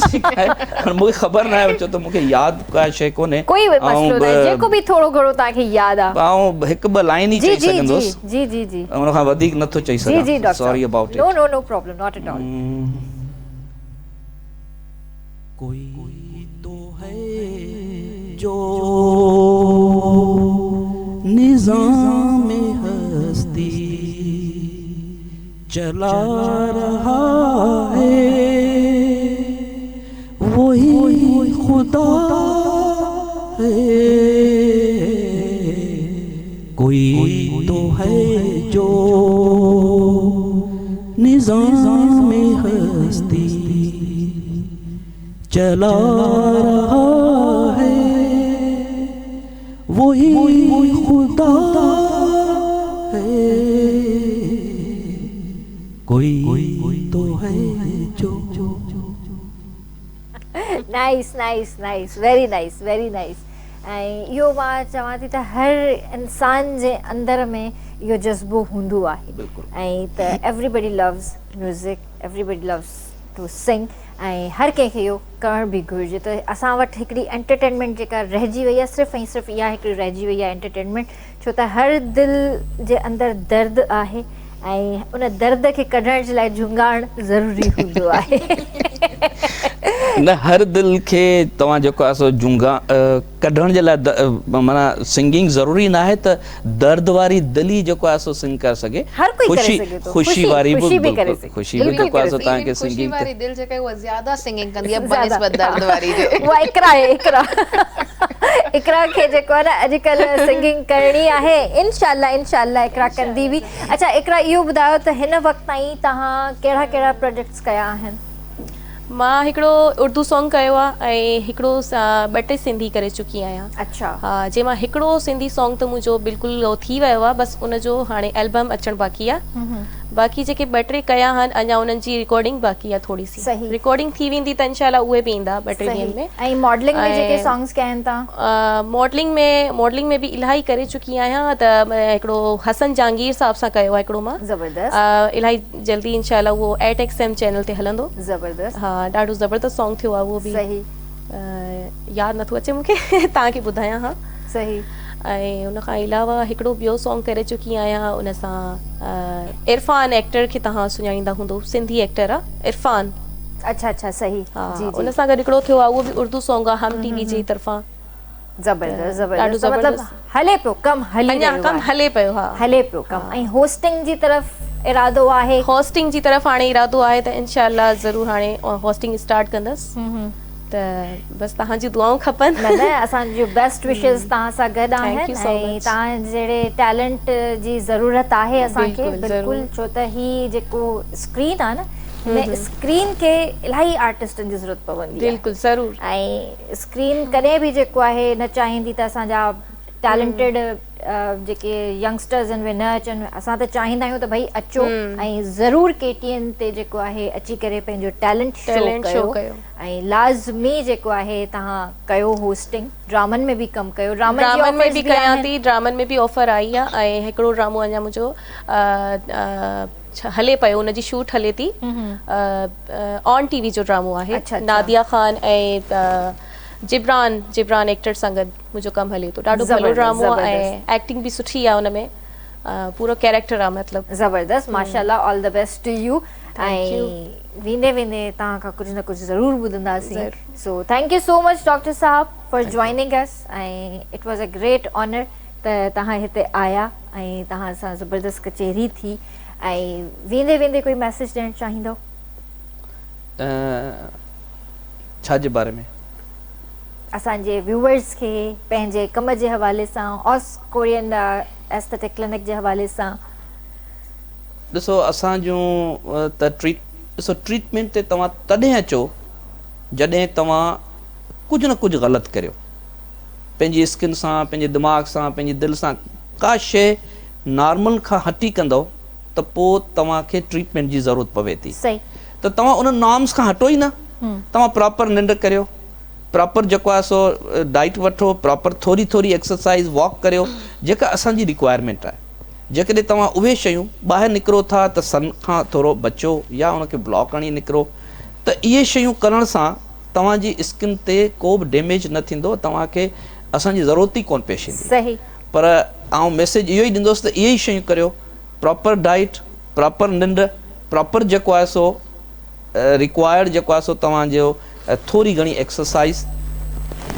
ठीकु आहे. हाणे मूंखे ख़बर न आहे, छो त मूंखे यादि का शइ कोन्हे. कोई मसलो न आहे, जेको बि थोरो घणो तव्हांखे यादि आहे. आउं हिकु ॿ लाइन ई चई सघंदुसि. जी जी जी. उन खां वधीक नथो चई सघां. Sorry about it. No problem, not at all. कोई तो है जो निज़ाम हस्ती चला रहा है, वही खुदा है. कोई तो है जो निज़ाम हस्ती चला रहा है, वही खुदा है. कोई तो है जो. Nice nice nice, very nice very nice. ऐं इहो मां चवां थी त हर इंसान जे अंदर में इहो जज़्बो हूंदो आहे. ऐं त everybody loves music, everybody loves to sing, ऐं हर कंहिंखे इहो करणु बि घुरिजे. त असां वटि हिकिड़ी एंटरटेनमेंट जेका रहिजी वई आहे, सिर्फ़ु ऐं सिर्फ़ु इहा हिकिड़ी रहिजी वई आहे एंटरटेनमेंट. छो त हर दिलि जे अंदरि दर्द आहे ऐं उन दर्द खे कढण जे लाइ झुंगाइण ज़रूरी हूंदो आहे न हर दिल खे तव्हां जेको आहे सो झुंगा कढण जे लाइ माना सिंगिंग ज़रूरी न आहे त दर्द वारी दिल ई जेको आहे सो सिंग करे सघे हर कोई करे ख़ुशी सघे थो ख़ुशी वारी ख़ुशी भी करे बिल्कुलु सघे ख़ुशी बि जेको आहे सो तव्हांखे ख़ुशी सिंगिंग वारी दिल जेका आहे उहा ज़्यादा सिंगिंग कंदी आहे ज़्यादा। बनिस्बत दर्द वारी जे उहा इकरा आहे इकरा खे जेको आहे न अॼुकल्ह सिंगिंग करणी आहे इंशाल्लाह इकरा कंदी बि। अच्छा इकरा इहो ॿुधायो त हिन वक़्तु ताईं तव्हां कहिड़ा कहिड़ा प्रोजेक्ट्स कया आहिनि? मां हिकिड़ो उर्दू सॉन्ग कयो आहे ऐं हिकिड़ो 2-3 सिंधी करे चुकी आहियां। अच्छा हा जंहिं मां हिकिड़ो सिंधी सॉन्ग त मुंहिंजो बिल्कुलु थी वियो आहे, बसि उनजो हाणे एल्बम अचणु बाक़ी आहे। बाक़ी जेके 2-3 कया आहिनि अञा उन्हनि जी रिकॉर्डिंग बाक़ी आहे थोरी सी। सही। रिकॉर्डिंग थी वेंदी त इंशाल्लाह उहे बि ईंदा 2-3 ॾींहंनि में। ऐं मॉडलिंग में जेके सॉन्ग्स कया आहिनि तव्हां? मॉडलिंग में बि इलाही करे चुकी आहियां। त हिकिड़ो हसन जहांगीर साहब सां कयो आहे हिकिड़ो मां ज़बरदस्त इलाही जल्दी इंशाल्लाह उहो @XM चैनल ते हलंदो। ज़बरदस्त हा ॾाढो ज़बरदस्त सॉन्ग थियो आहे उहो बि। सही यादि नथो अचे मूंखे तव्हांखे ॿुधायां। हा सही ऐं उन खां अलावा हिकिड़ो ॿियो सॉन्ग करे चुकी आहियां उन सां इरफान एक्टर खे तव्हां सुञाणींदा हूंदो, सिंधी एक्टर आहे इरफान। अच्छा सही हा जी उन सां गॾु हिकिड़ो थियो आहे उहो बि उर्दू सॉन्ग आहे हम टीवी जी तरफ़ां। ज़बरदस्त ॾाढो ज़बरदस्त मतलब हले पियो कम हली अञा रहियो कमु आहे। हले पियो। हा हले पियो कम। ऐं होस्टिंग जी तरफ़ इरादो आहे? होस्टिंग जी तरफ़ हाणे इरादो आहे त इंशाल्लाह ज़रूरु हाणे होस्टिंग स्टार्ट कंदसि। त बसि तव्हांजी दुआऊं खपनि। न असांजूं बेस्ट विशेस तव्हां सां गॾु आहिनि you so ऐं much. तव्हां जहिड़े टैलेंट जी ज़रूरत आहे असांखे बिल्कुलु, बिल्कुलु। छो त ही जेको स्क्रीन आहे न हिन स्क्रीन खे इलाही आर्टिस्टनि जी ज़रूरत पवंदी आहे। बिल्कुलु ज़रूरु। ऐं स्क्रीन कॾहिं बि जेको आहे न चाहींदी त असांजा टैलेंटेड जेके यंगस्टर्स आहिनि उहे न अचनि। असां त चाहींदा आहियूं त भई अचो ऐं ज़रूरु KTN ते जेको आहे अची करे पंहिंजो टैलेंट शो कयो। ऐं लाज़मी जेको आहे तव्हां कयो होस्टिंग। ड्रामनि में बि कमु कयो। ड्रामनि में बि कयां थी, ड्रामनि में बि ऑफर आई आहे ऐं हिकिड़ो ड्रामो अञा मुंहिंजो हले पियो, हुनजी शूट हले थी। ऑन TV जो ड्रामो आहे। नादिया ख़ान ऐं जिब्रान एक्टर सां गॾु मुंहिंजो कमु हले थो। ॾाढो भलो ड्रामो आहे ऐं एक्टिंग बि सुठी आहे हुन में। पूरो कैरेक्टर आहे मतिलबु। ज़बरदस्त माशाल्लाह all the best to you. ऐं वेंदे तव्हां खां कुझु न कुझु ज़रूरु ॿुधंदासीं। So thank you so much doctor साहब फॉर जॉइनिंग अस ऐं it was a great honour त तव्हां हिते आया ऐं तव्हां सां ज़बरदस्त कचेरी थी। ऐं वेंदे कोई मैसेज ॾियणु चाहींदो? छा जे बारे में? असांजे व्यूअर्स खे पंहिंजे कम जे हवाले सां ऑस कोरियन एस्थेटिक क्लिनिक जे हवाले सां। ॾिसो असांजूं त ट्रीटमेंट ते तव्हां तॾहिं अचो जॾहिं तव्हां कुझु न कुझु ग़लति करियो पंहिंजी स्किन सां, पंहिंजे दिमाग़ सां, पंहिंजी दिलि सां। का शइ नॉर्मल खां हटी कंदव त पोइ तव्हांखे ट्रीटमेंट जी ज़रूरत पवे थी। सही। त तव्हां उन नॉर्म्स खां हटो ई न। तव्हां प्रॉपर निंड करियो, प्रॉपर जेको आहे सो डाइट वठो, प्रॉपर थोरी एक्सरसाइज वॉक करियो जेका असांजी रिक्वायरमेंट आहे। जेकॾहिं तव्हां उहे शयूं ॿाहिरि निकिरो था त सन खां थोरो बचो या उनखे ब्लॉक हणी निकिरो। त इहे शयूं करण सां तव्हांजी स्किन ते को बि डैमेज न थींदो, तव्हांखे असांजी ज़रूरत ई कोन पेश ईंदी। सही। पर आउं मैसेज इहो ई ॾींदुसि त इहे ई शयूं करियो, प्रॉपर डाइट, प्रॉपर निंड, प्रॉपर जेको आहे सो रिक्वायर्ड जेको आहे सो तव्हांजो थोरी घणी exercise.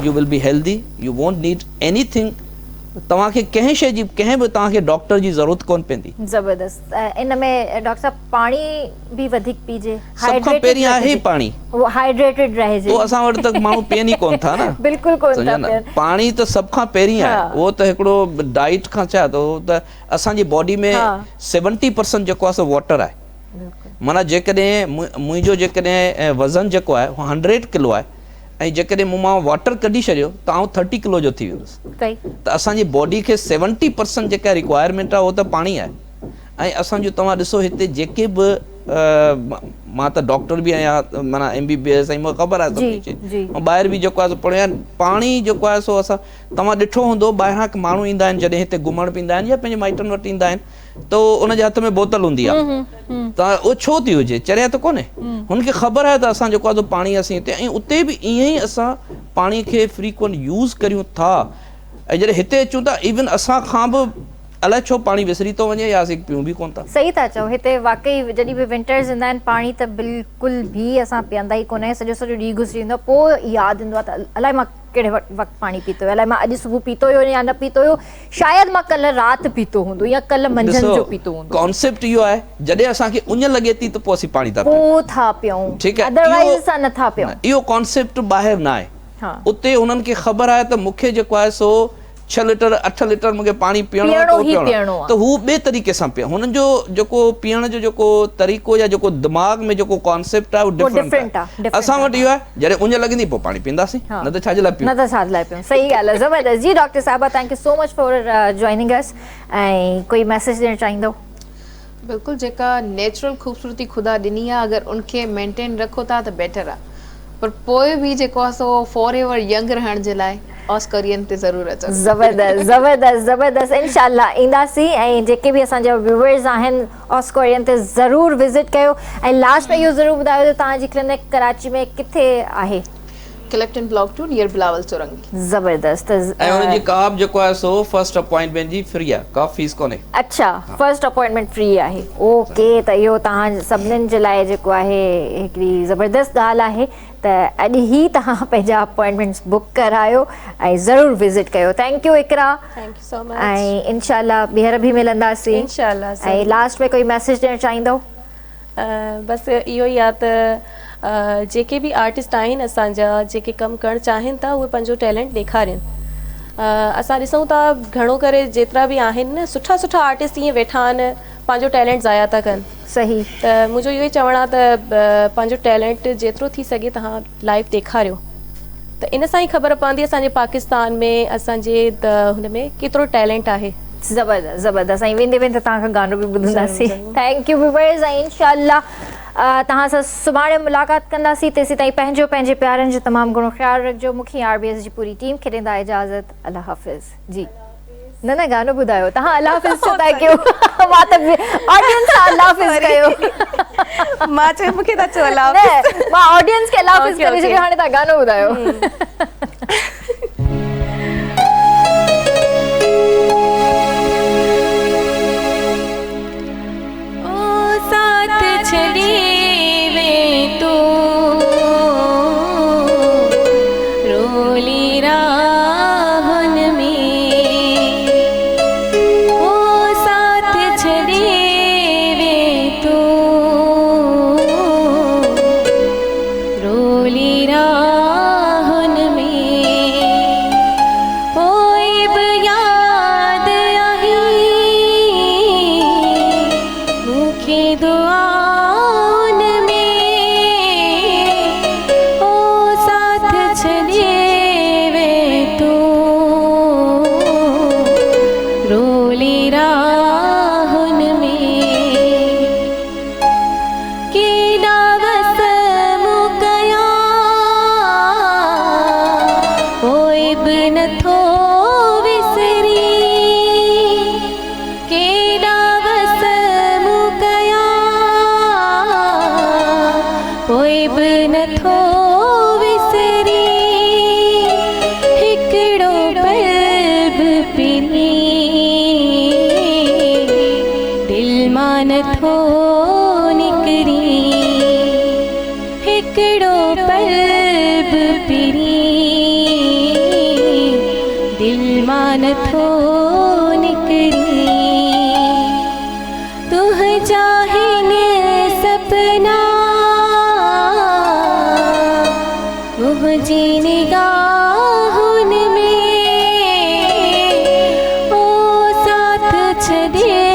U will be healthy, U won't need anything. तव्हांखे कंहिं शइ जी कंहिं बि तव्हांखे डॉक्टर जी ज़रूरत कोन पवंदी। ज़बरदस्त। इन में डॉक्टर साहब पाणी बि वधीक पीजे। सभ खां पहिरीं आहे पाणी। हाइड्रेटेड रहिजे। उहो असां वटि त माण्हू पीअनि ई कोन था न। बिल्कुलु कोन था पीअनि। पाणी त सभ खां पहिरीं आहे। उहो त हिकिड़ो डाइट खां छा त असांजी बॉडी में 70% जेको आहे सो वाटर आहे। माना जेकॾहिं मुंहिंजो जेकॾहिं वज़न जेको आहे उहो 100 किलो आहे ऐं जेकॾहिं मूं मां वाटर कढी छॾियो त आउं 30 किलो जो थी वियुसि। त असांजी बॉडी खे 70% जेका रिक्वायरमेंट आहे उहो त पाणी आहे। ऐं असांजो तव्हां ॾिसो हिते जेके बि मां त डॉक्टर बि आहियां, माना MBBS ऐं मूंखे ख़बर आहे सभिनी शइ ऐं ॿाहिरि बि जेको आहे सो पढ़ियो आहे। पाणी जेको आहे सो असां तव्हां ॾिठो हूंदो ॿाहिरां माण्हू ईंदा आहिनि जॾहिं हिते घुमणु पींदा आहिनि या पंहिंजे माइटनि वटि ईंदा आहिनि त उनजे हथ में बोतल हूंदी आहे। त उहो छो थी हुजे, चरिया त कोन्हे। हुनखे ख़बर आहे त असां जेको आहे पाणी असीं हिते ऐं उते बि ईअं ई असां पाणी खे फ्रीक्वेंट यूज़ करियूं था। ऐं जॾहिं हिते अचूं था इवन असां खां बि अलाए छो पाणी विसरी थो वञे या असीं पियूं बि कोन था। सही था चओ, हिते वाकई जॾहिं बि विंटर्स ईंदा आहिनि पाणी त बिल्कुलु बि असां पीअंदा ई कोन आहियूं, सॼो सॼो ॾींहुं गुज़री वेंदो आहे, पोइ यादि ईंदो आहे त अलाए मां कहिड़े वक़्तु पाणी पीतो हुयो, अलाए मां अॼु सुबुह पीतो हुयो या न पीतो हुयो, शायदि मां कल्ह राति पीतो हूंदो या कल्ह मंझंदि जो पीतो हूंदो। कॉन्सेप्ट इहो आहे जॾहिं असांखे उञ लॻे थी त पोइ असीं पाणी था पियूं, पोइ था पियूं, ठीकु आहे, अदरवाइज़ असां नथा पियूं। इहो कॉन्सेप्ट ॿाहिरि न आहे। हा, उते उन्हनि खे ख़बर आहे त मूंखे जेको आहे सो 6 लीटर 8 लीटर मूंखे पाणी पीअणो आहे त हू ॿिए तरीक़े सां पीअ, हुननि जो जेको पीअण जो जेको तरीक़ो या जेको दिमाग़ में जेको कॉन्सेप्ट आहे उहो डिफरेंट आहे। असां वटि इहो आहे जॾहिं उञ लॻंदी पोइ पाणी पीअंदासीं, न त छाजे लाइ न त छा लाइ पियूं। सही ॻाल्हि आहे, ज़बरदस्त। जी डॉक्टर साहिबा, thank you so much for joining us. ऐं कोई मैसेज ॾियणु चाहींदो? बिल्कुलु, जेका नेचुरल ख़ूबसूरती ख़ुदा ॾिनी आहे अगरि उनखे मेंटेन रखो था त बेटर आहे, पर पोइ बि जेको आहे सो फॉर एवर यंग रहण जे लाइ ऑस्करियन ते ज़रूरु अचो। ज़बरदस्त ज़बरदस्त ज़बरदस्त, इंशाल्लाह ईंदासीं। ऐं जेके बि असांजा व्यूअर्स आहिनि ऑस्करियन ते ज़रूरु विज़िट कयो। ऐं लास्ट में इहो ज़रूरु ॿुधायो त तव्हांजी क्लिनिक कराची में किथे आहे? Clifton block 2 near Bilawal Chowrangi. ज़बरदस्त। ऐं उनजी काब जेको आहे सो फर्स्ट अपॉइंटमेंट जी फ्री आहे, का फीस कोन्हे। अच्छा, फर्स्ट अपॉइंटमेंट फ्री आहे। ओके, त इहो तव्हां सभिनीनि जे लाइ जेको आहे हिकिड़ी ज़बरदस्त ॻाल्हि आहे त अॼु ई तव्हां पंहिंजा अपॉइंटमेंट्स बुक करायो ऐं ज़रूरु विज़िट कयो। Thank you Iqra, thank you so much. ऐं इंशाल्लाह ॿीहर बि मिलंदासीं इंशाल्लाह। ऐं लास्ट में कोई मैसेज ॾियणु चाहींदो? बसि इहो ई आहे त जेके बि आर्टिस्ट आहिनि असांजा, जेके कमु करणु चाहिनि था उहे पंहिंजो टैलेंट ॾेखारिनि। असां ॾिसूं था घणो करे जेतिरा बि आहिनि न सुठा सुठा आर्टिस्ट ईअं वेठा आहिनि, पंहिंजो टैलेंट ज़ाया था कनि। सही। त मुंहिंजो इहो ई चवणु आहे त पंहिंजो टैलेंट जेतिरो थी सघे तव्हां लाइव ॾेखारियो, त इन सां ई ख़बर पवंदी असांजे पाकिस्तान में असांजे हुन में केतिरो टैलेंट आहे। ज़बरदस्त ज़बरदस्त। ऐं वेंदे वेंदे तव्हांखां गानो बि ॿुधंदासीं। थैंक यू व्यूअर्स, ऐं इंशाल्लाह तव्हां सां सुभाणे मुलाक़ात कंदासीं। तेसीं ताईं पंहिंजे प्यारनि जो तमामु घणो ख़्यालु रखिजो। मूंखे RBS जी पूरी टीम खे ॾींदा इजाज़त। अल्लाह हाफ़िज़। जी न गानो ॿुधायो तव्हां, अल्लाह हाफ़िज़ छो था कयो? मां त ऑडियंस सां अल्लाह हाफ़िज़ कयो। मां चयो मूंखे त चओ अल्लाह हाफ़िज़, मां ऑडियंस खे अल्लाह हाफ़िज़ करे छॾियो, हाणे तव्हां गानो ॿुधायो। छॾे